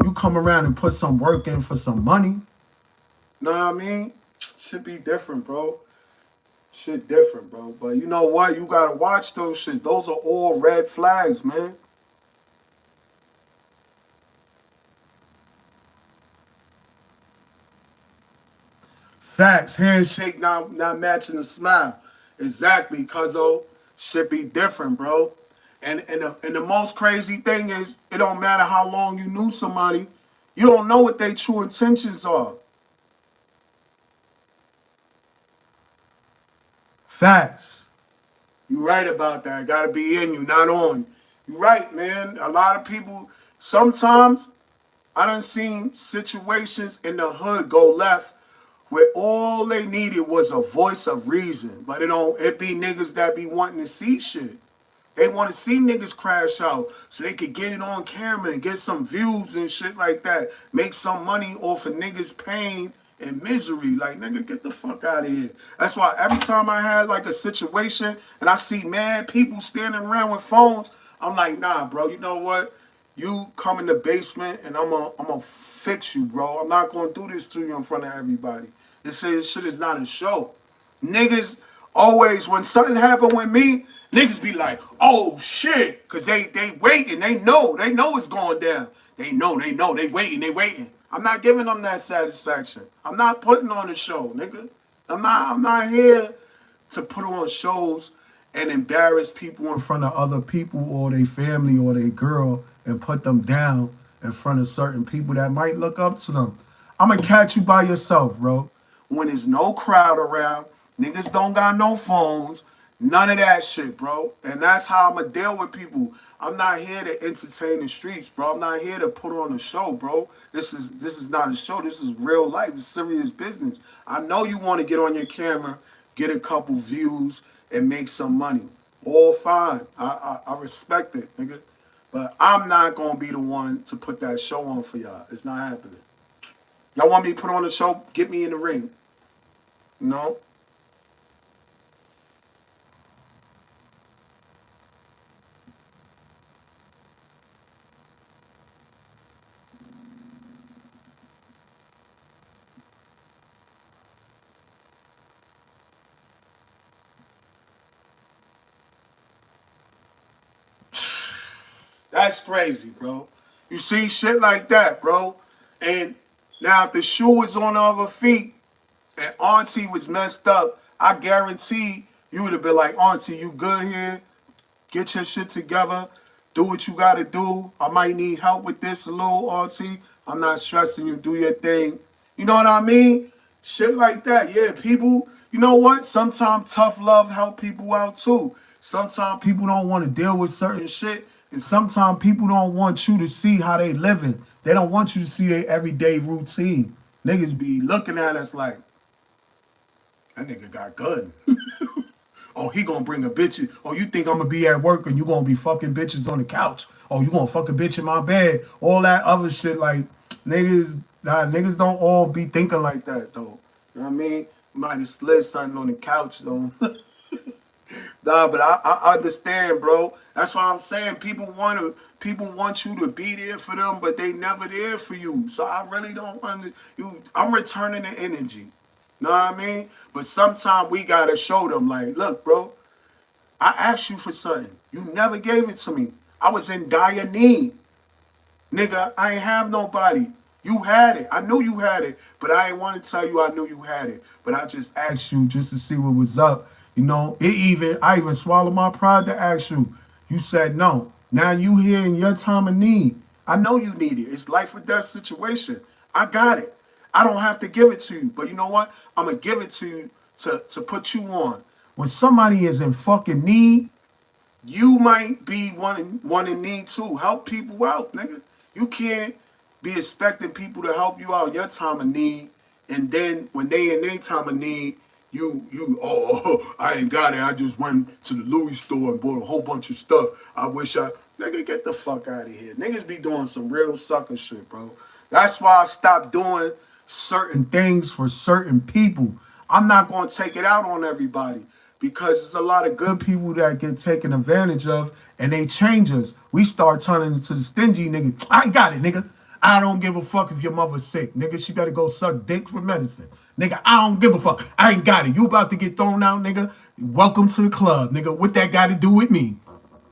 You come around and put some work in for some money. Know what I mean? Should be different, bro. Shit different, bro. But you know what? You gotta watch those shits. Those are all red flags, man. Facts. Handshake not matching the smile. Exactly, cuzzo. Should be different, bro. And the most crazy thing is, it don't matter how long you knew somebody, you don't know what their true intentions are. Facts. You right about that. Gotta be in you, not on. You right, man. A lot of people, sometimes I done seen situations in the hood go left where all they needed was a voice of reason. But it be niggas that be wanting to see shit. They want to see niggas crash out so they could get it on camera and get some views and shit like that. Make some money off of niggas' pain and misery. Like, nigga, get the fuck out of here. That's why every time I had like a situation and I see mad people standing around with phones, I'm like, nah, bro, you know what? You come in the basement and I'm gonna fix you, bro. I'm not gonna do this to you in front of everybody. This shit is not a show. Niggas always, when something happen with me, niggas be like, oh shit, cause they waiting, they know it's going down. They know, they waiting. I'm not giving them that satisfaction. I'm not putting on a show, nigga. I'm not here to put on shows and embarrass people in front of other people or their family or their girl and put them down in front of certain people that might look up to them. I'm gonna catch you by yourself, bro. When there's no crowd around, niggas don't got no phones, none of that shit, bro. And that's how I'm gonna deal with people. I'm not here to entertain the streets, bro. I'm not here to put on a show, bro. This is not a show. This is real life. It's serious business. I know you want to get on your camera, get a couple views, and make some money. All fine. I respect it, nigga. But I'm not gonna be the one to put that show on for y'all. It's not happening. Y'all want me to put on the show? Get me in the ring. No. That's crazy, bro. You see shit like that, bro. And now if the shoe was on the other feet and Auntie was messed up, I guarantee you would have been like, Auntie, you good here? Get your shit together. Do what you gotta do. I might need help with this a little, Auntie. I'm not stressing you. Do your thing. You know what I mean? Shit like that. Yeah, people, you know what? Sometimes tough love help people out too. Sometimes people don't want to deal with certain shit. And sometimes people don't want you to see how they living. They don't want you to see their everyday routine. Niggas be looking at us like, that nigga got good. Oh, he gonna bring a bitch. Oh, you think I'm gonna be at work and you gonna be fucking bitches on the couch? Oh, you gonna fuck a bitch in my bed? All that other shit, like niggas don't all be thinking like that though. You know what I mean? Might have slid something on the couch though. Nah, but I understand, bro. That's why I'm saying people want you to be there for them, but they never there for you. So I really don't you. I'm returning the energy. Know what I mean? But sometimes we gotta show them, like, look, bro, I asked you for something. You never gave it to me. I was in dire need. Nigga, I ain't have nobody. You had it. I knew you had it, but I ain't want to tell you I knew you had it. But I just asked you just to see what was up. You know, I even swallowed my pride to ask you. You said no. Now you here in your time of need. I know you need it. It's life or death situation. I got it. I don't have to give it to you. But you know what? I'm going to give it to you to put you on. When somebody is in fucking need, you might be one in need too. Help people out, nigga. You can't be expecting people to help you out your time of need, and then when they in their time of need, I ain't got it. I just went to the Louis store and bought a whole bunch of stuff. I wish nigga, get the fuck out of here. Niggas be doing some real sucker shit, bro. That's why I stopped doing certain things for certain people. I'm not gonna take it out on everybody, because there's a lot of good people that get taken advantage of and they change us. We start turning into the stingy nigga. I got it, nigga. I don't give a fuck if your mother's sick. Nigga, she better go suck dick for medicine. Nigga, I don't give a fuck. I ain't got it. You about to get thrown out, nigga. Welcome to the club, nigga. What that got to do with me?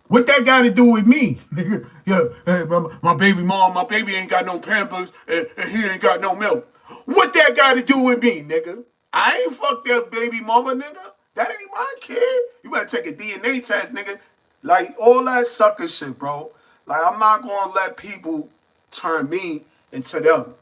What that got to do with me? Nigga, yeah, hey, my baby mom, my baby ain't got no Pampers and he ain't got no milk. What that got to do with me, nigga? I ain't fucked that baby mama, nigga. That ain't my kid. You better take a DNA test, nigga. Like, all that sucker shit, bro. Like, I'm not going to let people turn me into them.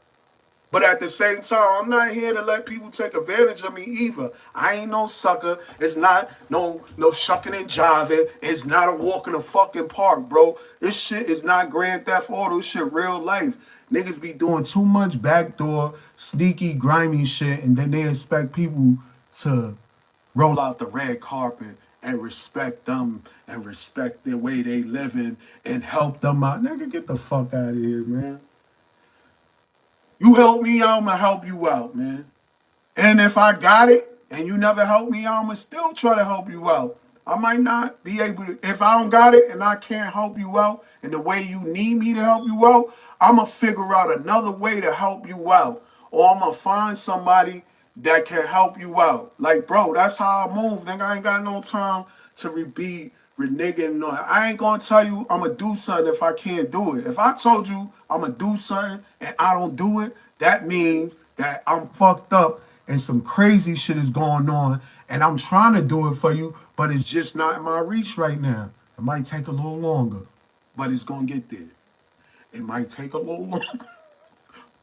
But at the same time, I'm not here to let people take advantage of me either. I ain't no sucker. It's not no shucking and jiving. It's not a walk in the fucking park, bro. This shit is not Grand Theft Auto. This shit real life. Niggas be doing too much backdoor, sneaky, grimy shit, and then they expect people to roll out the red carpet and respect them and respect the way they living and help them out. Nigga, get the fuck out of here, man. You help me out, I'm gonna help you out, man. And if I got it and you never help me out, I'm gonna still try to help you out. I might not be able to, if I don't got it and I can't help you out in the way you need me to help you out, I'm gonna figure out another way to help you out. Or I'm gonna find somebody that can help you out. Like, bro, that's how I move. Nigga, I ain't got no time to be reneging. No, I ain't gonna tell you I'm gonna do something if I can't do it. If I told you I'm gonna do something and I don't do it, that means that I'm fucked up and some crazy shit is going on and I'm trying to do it for you, but it's just not in my reach right now. It might take a little longer, but it's gonna get there. It might take a little longer,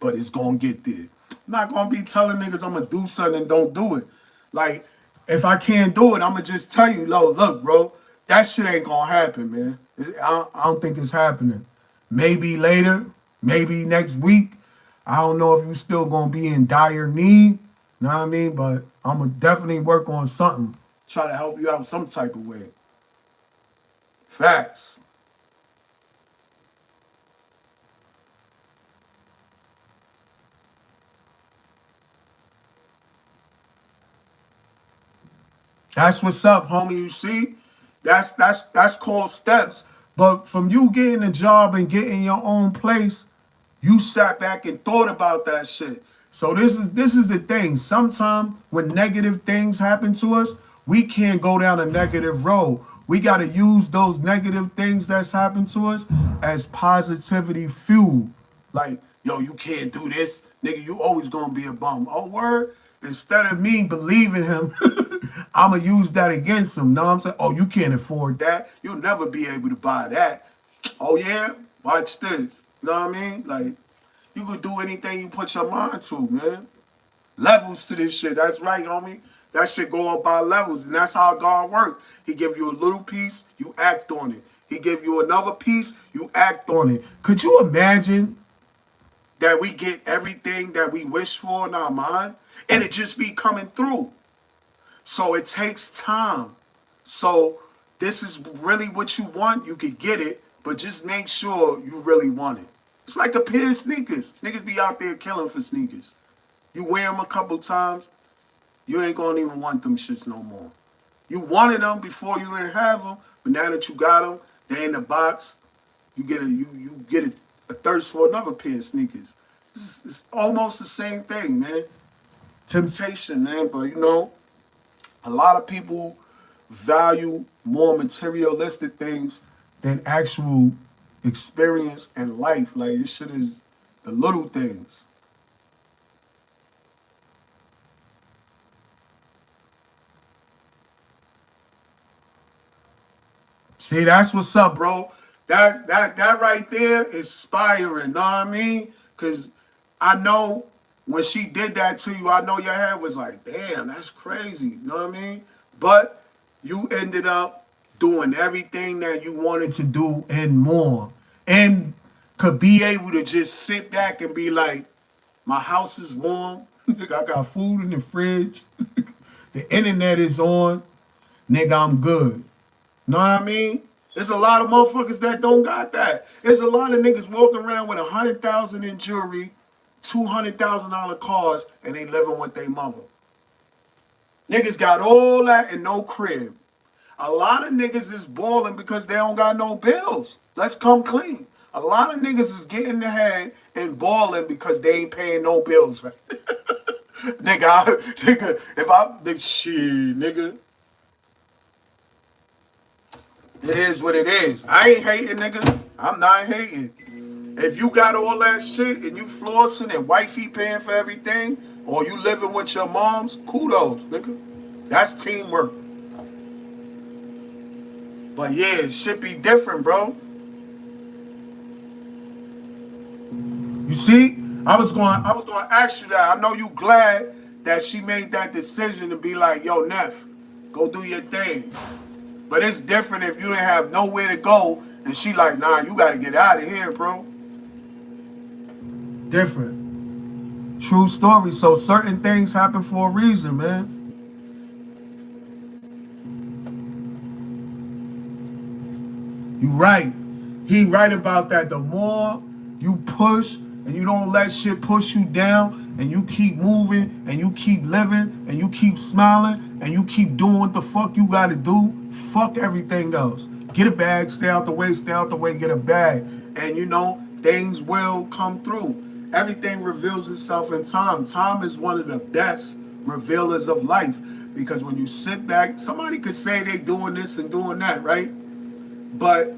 but it's gonna get there. I'm not gonna be telling niggas I'm gonna do something and don't do it. Like, if I can't do it, I'm gonna just tell you, look, bro, that shit ain't gonna happen, man. I don't think it's happening. Maybe later, maybe next week. I don't know if you still gonna be in dire need. You know what I mean? But I'm gonna definitely work on something. Try to help you out some type of way. Facts. That's what's up, homie. You see? That's called steps. But from you getting a job and getting your own place, you sat back and thought about that shit. So this is the thing. Sometimes when negative things happen to us, we can't go down a negative road. We got to use those negative things that's happened to us as positivity fuel. Like, yo, you can't do this. Nigga, you always gonna be a bum. Oh, word? Instead of me believing him, I'ma use that against him. Know what I'm saying? Oh, you can't afford that. You'll never be able to buy that. Oh yeah? Watch this. You know what I mean? Like, you could do anything you put your mind to, man. Levels to this shit. That's right, homie. That shit go up by levels, and that's how God works. He give you a little piece, you act on it. He give you another piece, you act on it. Could you imagine that we get everything that we wish for in our mind, and it just be coming through? So it takes time. So this is really what you want, you could get it, but just make sure you really want it. It's like a pair of sneakers. Niggas be out there killing for sneakers. You wear them a couple times, you ain't gonna even want them shits no more. You wanted them before you didn't have them, but now that you got them, they in the box. You get a thirst for another pair of sneakers. It's almost the same thing, man. Temptation, man. But you know, a lot of people value more materialistic things than actual experience and life. Like, this shit is the little things. See, that's what's up, bro. That right there is inspiring, know what I mean? Because I know when she did that to you, I know your head was like, damn, that's crazy, you know what I mean? But you ended up doing everything that you wanted to do and more. And could be able to just sit back and be like, my house is warm. I got food in the fridge. The internet is on. Nigga, I'm good. Know what I mean? There's a lot of motherfuckers that don't got that. There's a lot of niggas walking around with 100,000 in jewelry, $200,000 cars, and they living with their mother. Niggas got all that and no crib. A lot of niggas is balling because they don't got no bills. Let's come clean. A lot of niggas is getting the head and balling because they ain't paying no bills, right? Nigga. It is what it is. I ain't hating, nigga. I'm not hating. If you got all that shit and you flossing and wifey paying for everything, or you living with your moms, kudos, nigga. That's teamwork. But yeah, it should be different, bro. You see, I was going to ask you that. I know you glad that she made that decision to be like, yo, Neff, go do your thing. But it's different if you didn't have nowhere to go and she like, nah, you got to get out of here, bro. Different. True story. So certain things happen for a reason, man. You right. He right about that. The more you push and you don't let shit push you down and you keep moving and you keep living and you keep smiling and you keep doing what the fuck you got to do, fuck everything else. Get a bag, stay out the way, get a bag. And you know, things will come through. Everything reveals itself in time. Time is one of the best revealers of life. Because when you sit back, somebody could say they doing this and doing that, right? But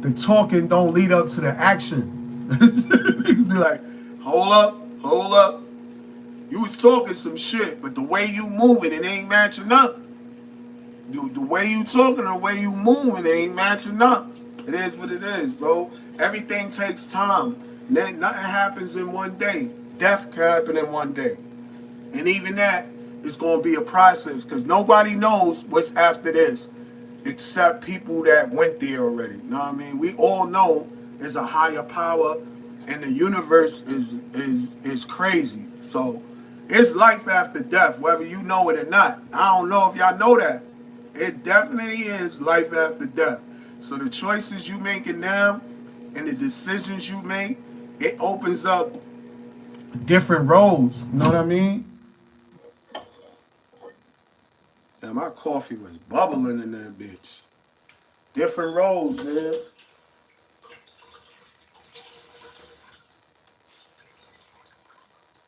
the talking don't lead up to the action. Be like, hold up. You was talking some shit, but the way you moving, it ain't matching up. The way you talking, the way you moving, it ain't matching up. It is what it is, bro. Everything takes time. Nothing happens in one day. Death can happen in one day. And even that is going to be a process because nobody knows what's after this except people that went there already. You know what I mean? We all know there's a higher power and the universe is crazy. So it's life after death, whether you know it or not. I don't know if y'all know that. It definitely is life after death. So the choices you making now and the decisions you make, it opens up different roads. You know what I mean? And my coffee was bubbling in that bitch. Different roads, man.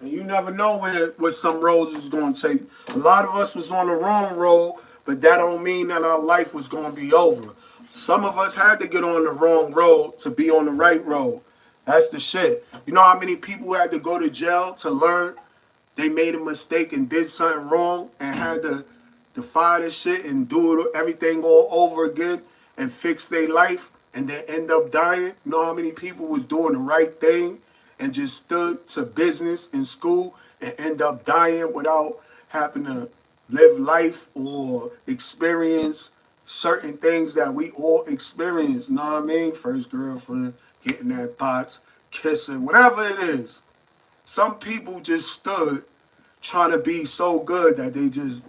And you never know where some roads is going to take. A lot of us was on the wrong road, but that don't mean that our life was going to be over. Some of us had to get on the wrong road to be on the right road. That's the shit. You know how many people had to go to jail to learn they made a mistake and did something wrong and had to defy this shit and do it, everything all over again and fix their life and then end up dying? You know how many people was doing the right thing and just stood to business in school and end up dying without having to live life or experience certain things that we all experience? You know what I mean? First girlfriend, getting that box, kissing, whatever it is. Some people just stood trying to be so good that they just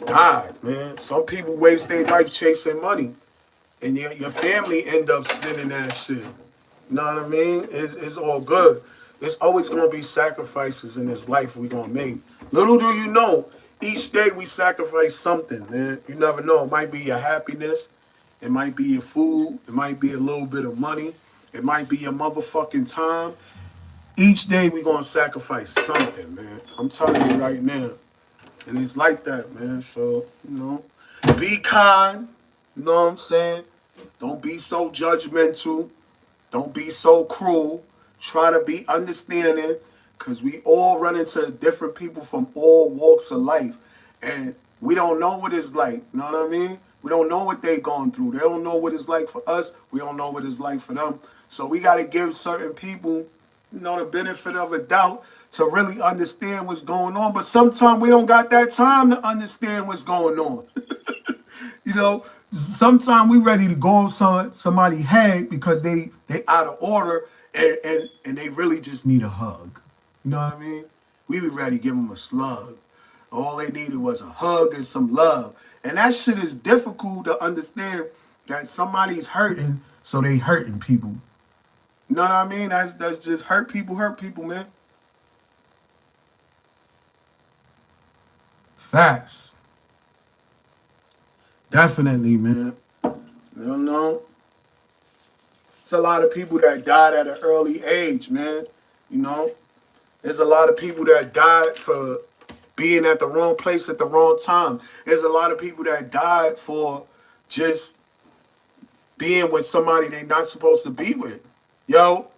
died, man. Some people waste their life chasing money, and your family end up spending that shit. You know what I mean? It's all good. There's always going to be sacrifices in this life we're going to make. Little do you know, each day we sacrifice something, man. You never know. It might be your happiness. It might be your food. It might be a little bit of money. It might be your motherfucking time. Each day we going to sacrifice something, man. I'm telling you right now. And it's like that, man. So, be kind. You know what I'm saying? Don't be so judgmental. Don't be so cruel. Try to be understanding because we all run into different people from all walks of life. And we don't know what it's like. You know what I mean? We don't know what they've gone through. They don't know what it's like for us. We don't know what it's like for them. So we got to give certain people, the benefit of a doubt to really understand what's going on. But sometimes we don't got that time to understand what's going on. Sometimes we ready to go on somebody's head because they out of order and they really just need a hug. You know what I mean? We be ready to give them a slug. All they needed was a hug and some love. And that shit is difficult to understand that somebody's hurting, so they hurting people. You know what I mean? That's just hurt people, man. Facts. Definitely, man. You know? It's a lot of people that died at an early age, man. There's a lot of people that died for being at the wrong place at the wrong time. There's a lot of people that died for just being with somebody they're not supposed to be with. Yo.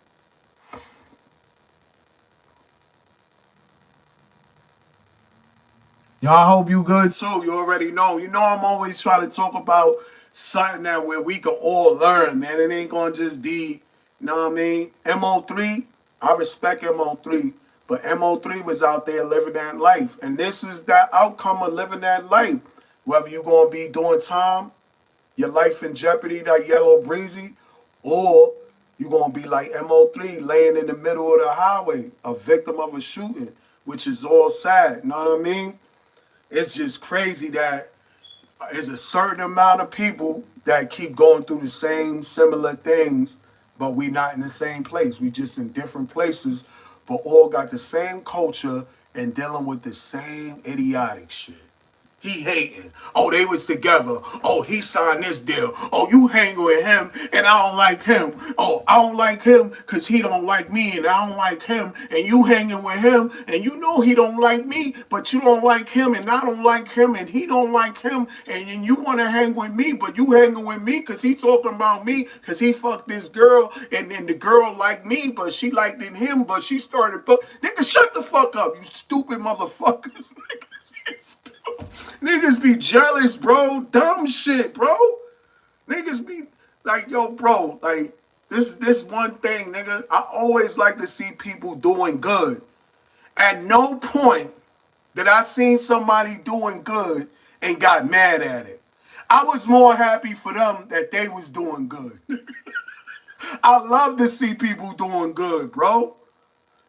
Y'all, I hope you good too. You already know. I'm always trying to talk about something that where we can all learn, man. It ain't gonna just be, you know what I mean? MO3, I respect MO3, but MO3 was out there living that life. And this is that outcome of living that life. Whether you're gonna be doing time, your life in jeopardy, that yellow breezy, or you're going to be like MO3, laying in the middle of the highway, a victim of a shooting, which is all sad. You know what I mean? It's just crazy that there's a certain amount of people that keep going through the same similar things, but we not in the same place. We just in different places, but all got the same culture and dealing with the same idiotic shit. He hating. Oh, they was together. Oh, he signed this deal. Oh, you hang with him and I don't like him. Oh, I don't like him because he don't like me and I don't like him. And you hanging with him and you know he don't like me, but you don't like him and I don't like him and he don't like him. And then you want to hang with me, but you hanging with me because he talking about me because he fucked this girl and then the girl liked me, but she liked him, but she started fuck. Nigga, shut the fuck up, you stupid motherfuckers. Niggas be jealous, bro. Dumb shit, bro. Niggas be like, yo, bro, like, This one thing, nigga. I always like to see people doing good. At no point did I seen somebody doing good and got mad at it. I was more happy for them that they was doing good. I love to see people doing good, bro.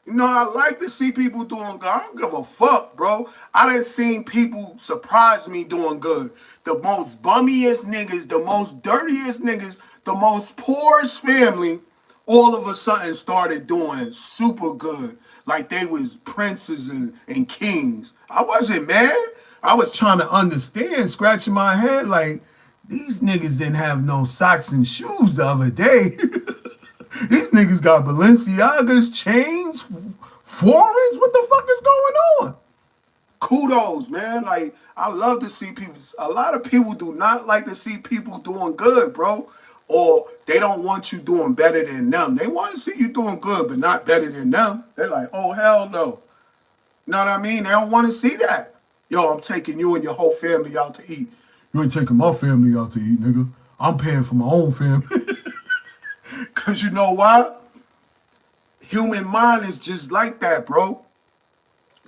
You know, I like to see people doing good. I don't give a fuck, bro. I done seen people surprise me doing good. The most bummiest niggas, the most dirtiest niggas, the most poorest family, all of a sudden started doing super good. Like they was princes and kings. I wasn't mad. I was trying to understand, scratching my head like, these niggas didn't have no socks and shoes the other day. These niggas got Balenciagas, chains, foreigns. What the fuck is going on? Kudos, man. Like, I love to see people. A lot of people do not like to see people doing good, bro. Or they don't want you doing better than them. They want to see you doing good, but not better than them. They're like, oh, hell no. You know what I mean? They don't want to see that. Yo, I'm taking you and your whole family out to eat. You ain't taking my family out to eat, nigga. I'm paying for my own family. Because you know why? Human mind is just like that, bro.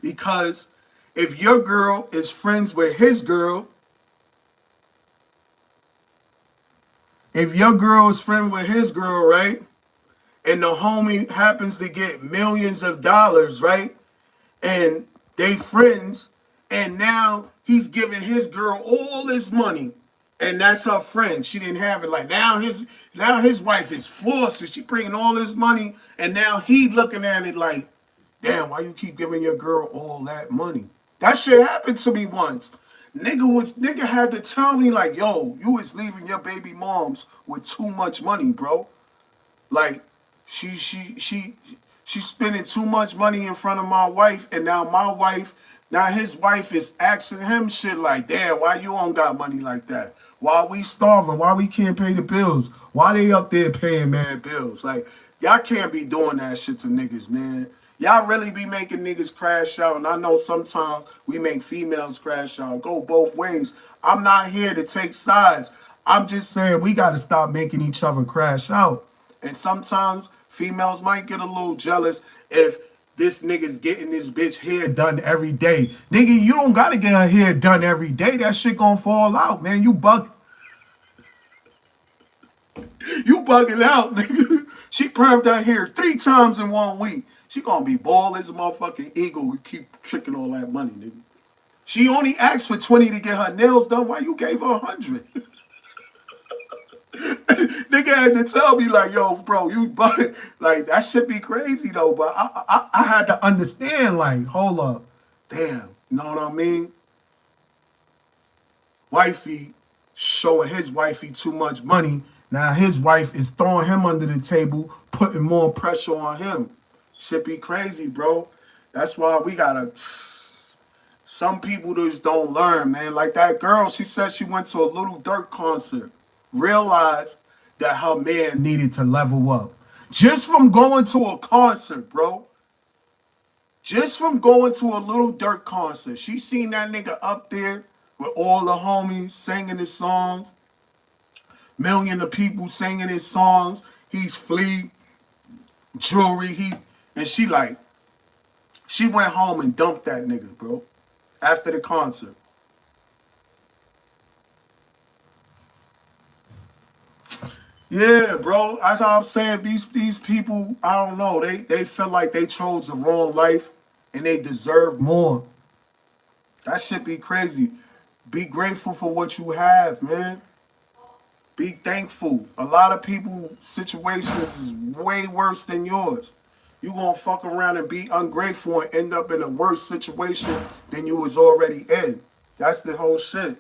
Because if your girl is friends with his girl, if your girl is friends with his girl, right? And the homie happens to get millions of dollars, right? And they friends, and now he's giving his girl all this money. And that's her friend. She didn't have it. Like now his wife is forced. She bringing all this money, and now he looking at it like, damn, why you keep giving your girl all that money? That shit happened to me once. Nigga had to tell me like, yo, you was leaving your baby moms with too much money, bro. Like she's spending too much money in front of my wife, and now his wife is asking him shit like, damn, why you don't got money like that? Why we starving? Why we can't pay the bills? Why they up there paying mad bills? Like, y'all can't be doing that shit to niggas, man. Y'all really be making niggas crash out, and I know sometimes we make females crash out. Go both ways. I'm not here to take sides. I'm just saying we got to stop making each other crash out. And sometimes females might get a little jealous if this nigga's getting this bitch hair done every day. Nigga, you don't gotta get her hair done every day. That shit gonna fall out, man. You bugging out, nigga. She permed her hair 3 times in 1 week. She gonna be bald as a motherfucking eagle. We keep tricking all that money, nigga. She only asked for 20 to get her nails done. Why you gave her 100? Nigga had to tell me like, yo, bro, you bug. Like, that should be crazy though. But I had to understand, like, hold up, damn, you know what I mean? Wifey showing his wifey too much money. Now his wife is throwing him under the table, putting more pressure on him. Should be crazy, bro. That's why we gotta. Some people just don't learn, man. Like that girl, she said she went to a Little Durk concert. Realized that her man needed to level up. Just from going to a concert, bro. Just from going to a Little Durk concert. She seen that nigga up there with all the homies singing his songs. Millions of people singing his songs. He's flea, jewelry. And she went home and dumped that nigga, bro. After the concert. Yeah, bro. That's how I'm saying. These people, I don't know. They feel like they chose the wrong life and they deserve more. That shit be crazy. Be grateful for what you have, man. Be thankful. A lot of people situations is way worse than yours. You gonna fuck around and be ungrateful and end up in a worse situation than you was already in. That's the whole shit.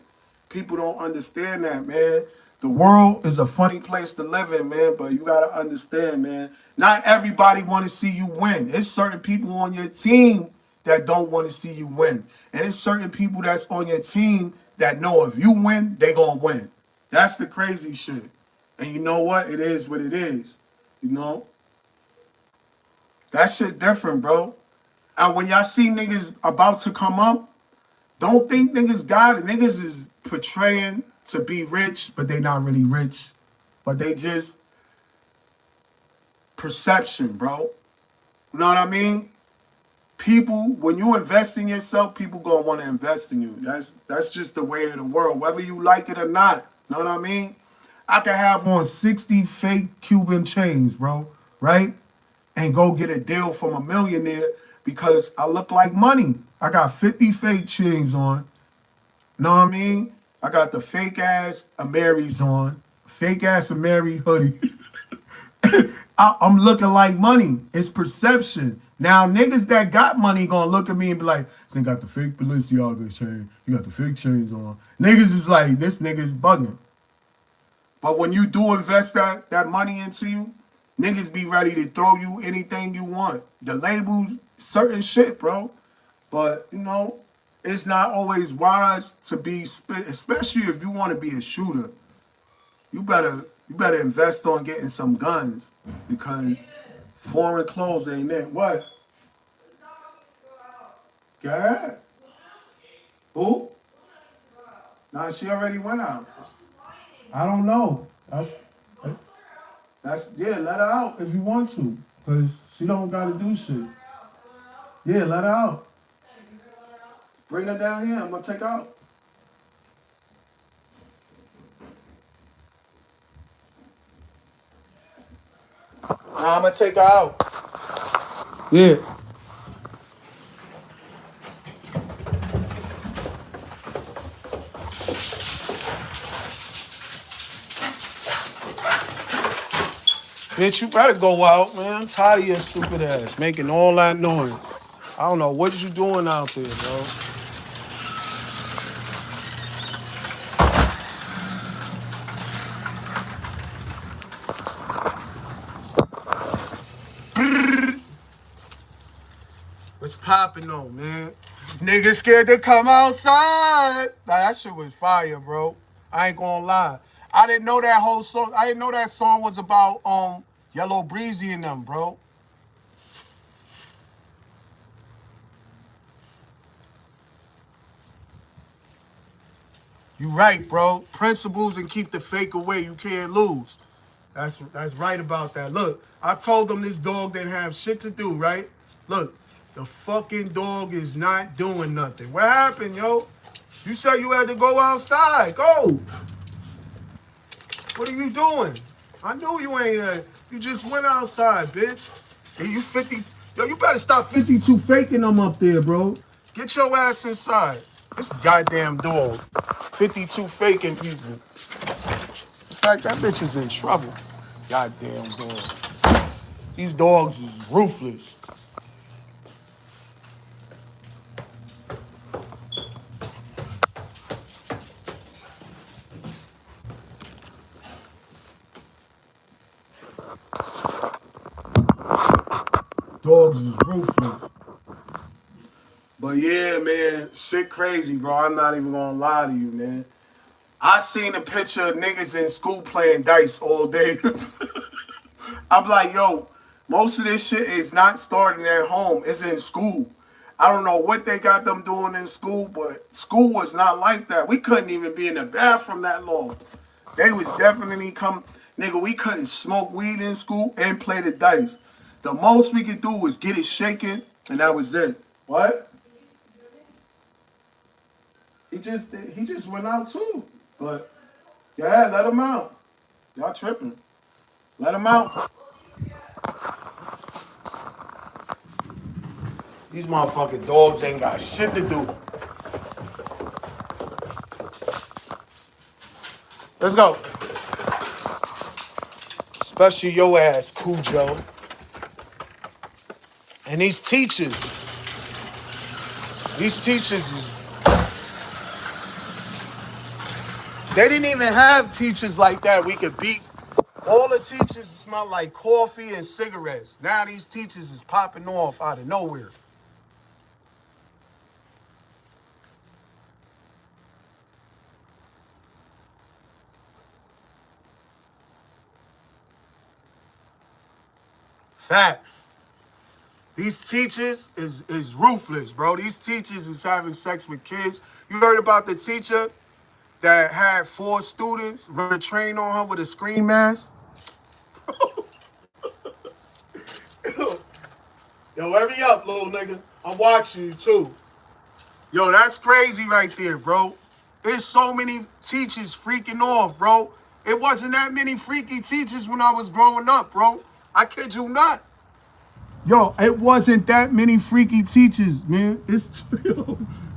People don't understand that, man. The world is a funny place to live in, man, but you gotta understand, man. Not everybody want to see you win. There's certain people on your team that don't want to see you win. And there's certain people that's on your team that know if you win, they gonna win. That's the crazy shit. And you know what? It is what it is. You know? That shit different, bro. And when y'all see niggas about to come up, don't think niggas got it. Niggas is portraying to be rich, but they not really rich. But they just perception, bro. You know what I mean? People, when you invest in yourself, people gonna want to invest in you. That's just the way of the world, whether you like it or not. Know what I mean? I can have on 60 fake Cuban chains, bro, right? And go get a deal from a millionaire because I look like money. I got 50 fake chains on. Know what I mean? I got the fake ass Amary's on, fake ass Amary hoodie. I'm looking like money. It's perception. Now niggas that got money gonna look at me and be like, "This nigga got the fake Balenciaga chain. You got the fake chains on." Niggas is like, "This nigga's bugging." But when you do invest that money into you, niggas be ready to throw you anything you want. The labels, certain shit, bro. But you know, it's not always wise to be, especially if you want to be a shooter. You better invest on getting some guns because foreign clothes ain't it. What? Go ahead. Who? Nah, she already went out. I don't know. That's yeah. Let her out if you want to, cause she don't gotta do shit. Yeah, let her out. Bring her down here. I'm gonna take her out. Nah, I'm gonna take her out. Yeah. Bitch, you better go out, man. I'm tired of your stupid ass making all that noise. I don't know what you doing out there, bro. What's popping on, man? Niggas scared to come outside. Nah, that shit was fire, bro. I ain't gonna lie. I didn't know that whole song. I didn't know that song was about Yellow Breezy and them, bro. You right, bro. Principles and keep the fake away. You can't lose. That's right about that. Look, I told them this dog didn't have shit to do, right? Look, the fucking dog is not doing nothing. What happened, yo? You said you had to go outside. Go. What are you doing? I knew you ain't. You just went outside, bitch. Hey, you 50. Yo, you better stop 52 faking them up there, bro. Get your ass inside. This goddamn dog. 52 faking people. In fact, that bitch is in trouble. Goddamn dog. These dogs is ruthless. Dogs is ruthless. But yeah, man, shit crazy, bro. I'm not even gonna lie to you, man. I seen a picture of niggas in school playing dice all day. I'm like, yo, most of this shit is not starting at home. It's in school. I don't know what they got them doing in school, but school was not like that. We couldn't even be in the bathroom that long. They was definitely nigga, we couldn't smoke weed in school and play the dice. The most we could do was get it shaking, and that was it. What? He just went out too. But yeah, let him out. Y'all tripping. Let him out. These motherfucking dogs ain't got shit to do. Let's go. Especially your ass, Cujo. And these teachers is, they didn't even have teachers like that we could beat. All the teachers smell like coffee and cigarettes. Now these teachers is popping off out of nowhere. Facts. These teachers is ruthless, bro. These teachers is having sex with kids. You heard about the teacher that had 4 students run a train on her with a screen mask? Yo, hurry up, little nigga. I'm watching you too. Yo, that's crazy right there, bro. There's so many teachers freaking off, bro. It wasn't that many freaky teachers when I was growing up, bro. I kid you not. Yo, it wasn't that many freaky teachers, man. It's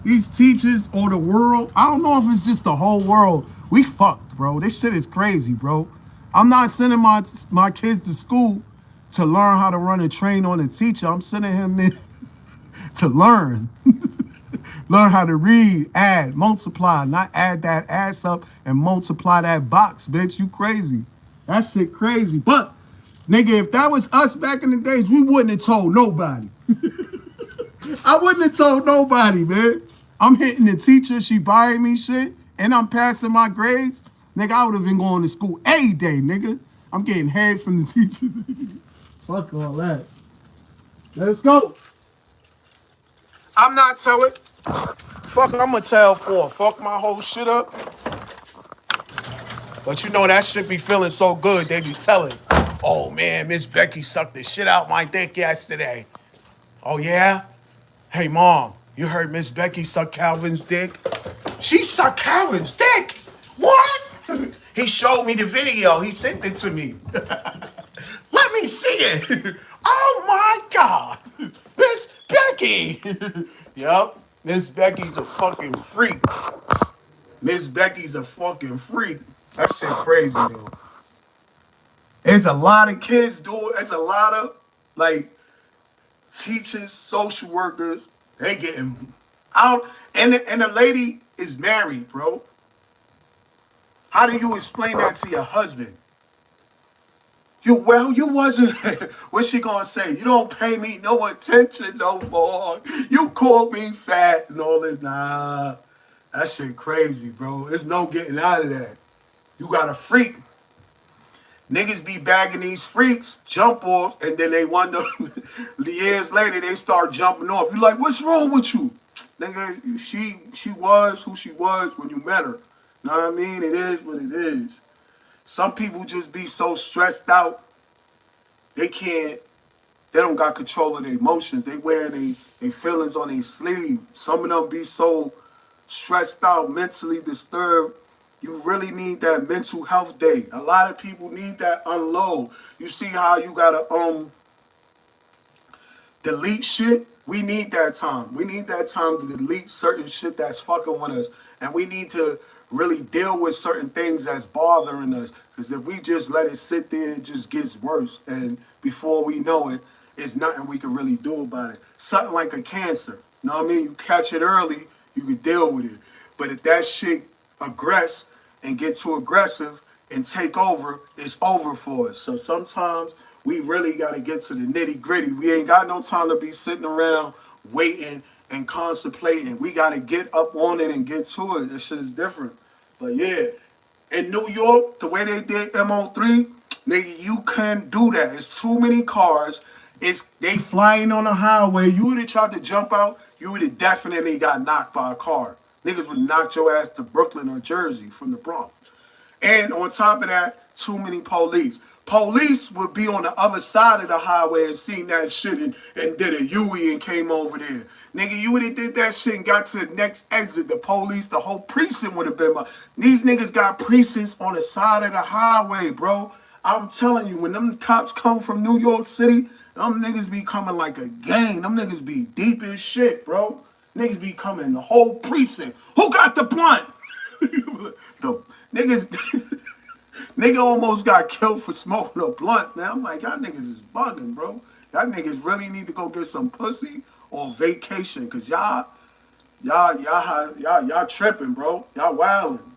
these teachers or the world. I don't know if it's just the whole world. We fucked, bro. This shit is crazy, bro. I'm not sending my kids to school to learn how to run and train on a teacher. I'm sending him there to learn. Learn how to read, add, multiply, not add that ass up and multiply that box, bitch. You crazy. That shit crazy. But, nigga, if that was us back in the days, we wouldn't have told nobody. I wouldn't have told nobody, man. I'm hitting the teacher, she buying me shit, and I'm passing my grades. Nigga, I would have been going to school every day, nigga. I'm getting head from the teacher. Fuck all that. Let's go. I'm not telling. Fuck, I'm gonna tell for. Fuck my whole shit up. But you know that shit be feeling so good, they be telling. Oh man, Miss Becky sucked the shit out my dick yesterday. Oh yeah? Hey mom, you heard Miss Becky suck Calvin's dick? She sucked Calvin's dick? What? He showed me the video. He sent it to me. Let me see it. Oh my God. Miss Becky. Yup. Miss Becky's a fucking freak. Miss Becky's a fucking freak. That shit crazy, though. There's a lot of kids doing, there's a lot of, like, teachers, social workers, they getting out. And the lady is married, bro. How do you explain that to your husband? You wasn't, what's she gonna say? You don't pay me no attention no more. You called me fat and all this. Nah, that shit crazy, bro. There's no getting out of that. You got a freak. Niggas be bagging these freaks, jump off, and then they wonder, years later, they start jumping off. You like, what's wrong with you? Nigga, she was who she was when you met her. Know what I mean? It is what it is. Some people just be so stressed out, they don't got control of their emotions. They wearing their feelings on their sleeve. Some of them be so stressed out, mentally disturbed. You really need that mental health day. A lot of people need that unload. You see how you gotta delete shit? We need that time. We need that time to delete certain shit that's fucking with us. And we need to really deal with certain things that's bothering us. Because if we just let it sit there, it just gets worse. And before we know it, it's nothing we can really do about it. Something like a cancer. You know what I mean? You catch it early, you can deal with it. But if that shit aggress and get too aggressive and take over, it's over for us. So sometimes we really got to get to the nitty gritty. We ain't got no time to be sitting around waiting and contemplating. We got to get up on it and get to it. This shit is different. But yeah, in New York, the way they did MO3, nigga, you can't do that. It's too many cars. They flying on the highway. You would have tried to jump out, you would have definitely got knocked by a car. Niggas would knock your ass to Brooklyn or Jersey from the Bronx. And on top of that, too many police. Police would be on the other side of the highway and seen that shit and did a U-E and came over there. Nigga, you would have did that shit and got to the next exit. The police, the whole precinct would have been. These niggas got precincts on the side of the highway, bro. I'm telling you, when them cops come from New York City, them niggas be coming like a gang. Them niggas be deep as shit, bro. Niggas be coming the whole precinct. Who got the blunt? The niggas, nigga almost got killed for smoking a blunt, man. I'm like, y'all niggas is bugging, bro. Y'all niggas really need to go get some pussy or vacation, cause y'all tripping, bro. Y'all wilding.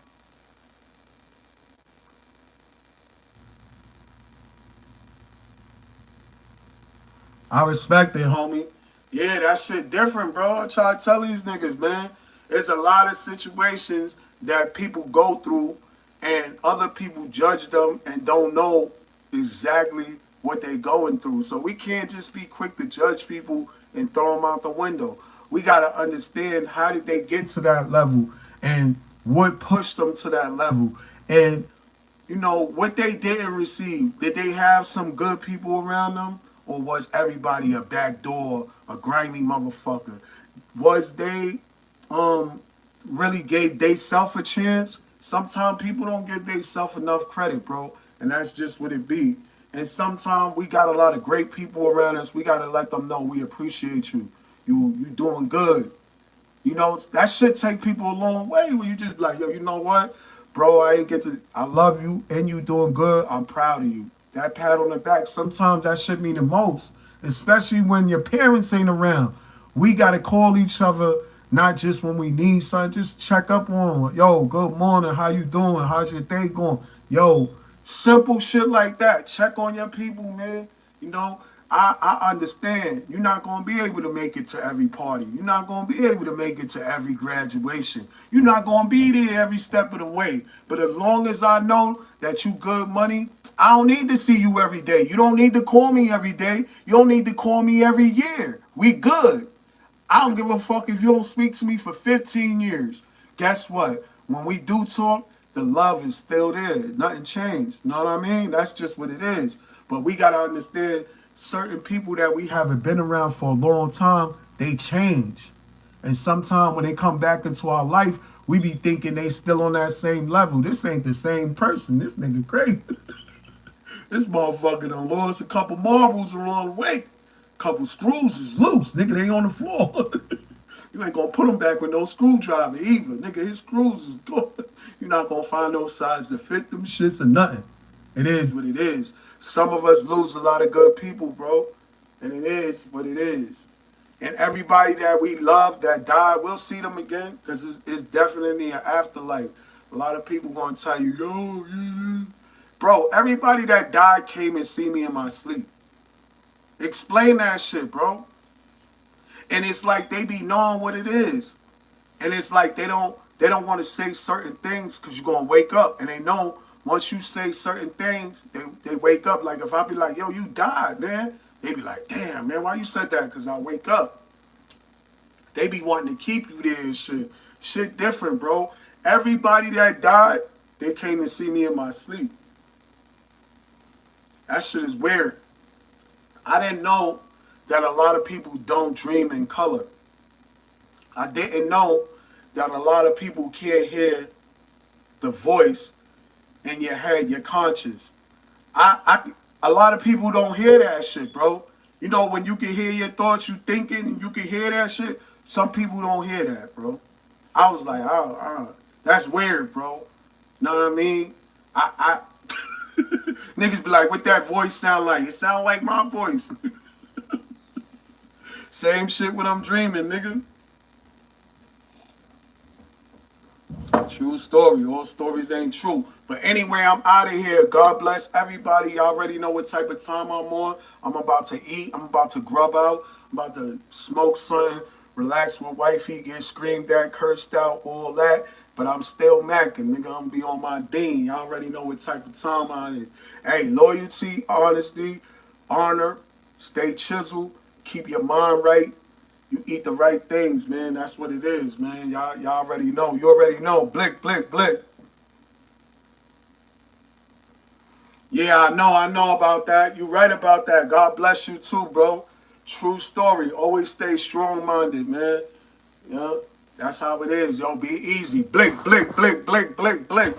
I respect it, homie. Yeah, that shit different, bro. I try to tell these niggas, man. There's a lot of situations that people go through and other people judge them and don't know exactly what they're going through. So we can't just be quick to judge people and throw them out the window. We got to understand, how did they get to that level and what pushed them to that level, and you know what they didn't receive. Did they have some good people around them, or was everybody a backdoor, a grimy motherfucker? Was they really gave they self a chance? Sometimes people don't give they self enough credit, bro, and that's just what it be. And sometimes we got a lot of great people around us. We gotta let them know we appreciate you. You doing good. You know, that shit take people a long way when you just be like, yo, you know what? Bro, I love you and you doing good. I'm proud of you. That pat on the back, sometimes that shit mean the most, especially when your parents ain't around. We got to call each other, not just when we need something, just check up on them. Yo, good morning, how you doing? How's your day going? Yo, simple shit like that. Check on your people, man. You know, I understand you're not going to be able to make it to every party. You're not going to be able to make it to every graduation. You're not going to be there every step of the way. But as long as I know that you good money, I don't need to see you every day. You don't need to call me every day. You don't need to call me every year. We good. I don't give a fuck if you don't speak to me for 15 years. Guess what? When we do talk, the love is still there. Nothing changed. You know what I mean? That's just what it is. But we got to understand certain people that we haven't been around for a long time, they change. And sometimes when they come back into our life, we be thinking they still on that same level. This ain't the same person. This nigga crazy. This motherfucker done lost a couple marbles the wrong way. Couple screws is loose. Nigga, they on the floor. You ain't gonna put them back with no screwdriver either. Nigga, his screws is good. You're not gonna find no size to fit them shits or nothing. It is what it is. Some of us lose a lot of good people, bro. And it is what it is. And everybody that we love that died, we'll see them again because it's definitely an afterlife. A lot of people gonna tell you, yo, yeah. Bro, everybody that died came and see me in my sleep. Explain that shit, bro. And it's like they be knowing what it is. And it's like they don't want to say certain things because you're going to wake up. And they know once you say certain things, they wake up. Like if I be like, yo, you died, man. They be like, damn, man, why you said that? Because I wake up. They be wanting to keep you there and shit. Shit different, bro. Everybody that died, they came to see me in my sleep. That shit is weird. I didn't know that a lot of people don't dream in color. I didn't know that a lot of people can't hear the voice in your head, your conscience. A lot of people don't hear that shit, bro. You know, when you can hear your thoughts, you thinking, and you can hear that shit, some people don't hear that, bro. I was like, that's weird, bro. Know what I mean? Niggas be like, what that voice sound like? It sound like my voice. Same shit when I'm dreaming, nigga. True story. All stories ain't true. But anyway, I'm out of here. God bless everybody. Y'all already know what type of time I'm on. I'm about to eat. I'm about to grub out. I'm about to smoke something. Relax with wifey. Get screamed at, cursed out, all that. But I'm still macking, nigga. I'm gonna be on my dean. Y'all already know what type of time I'm in. Hey, loyalty, honesty, honor, stay chiseled, keep your mind right. You eat the right things, man. That's what it is, man. Y'all already know. You already know. Blick, blick, blick. Yeah, I know about that. You right about that. God bless you too, bro. True story. Always stay strong-minded, man. Yeah, that's how it is, yo. Be easy. Blick, blick, blick, blick, blick, blick.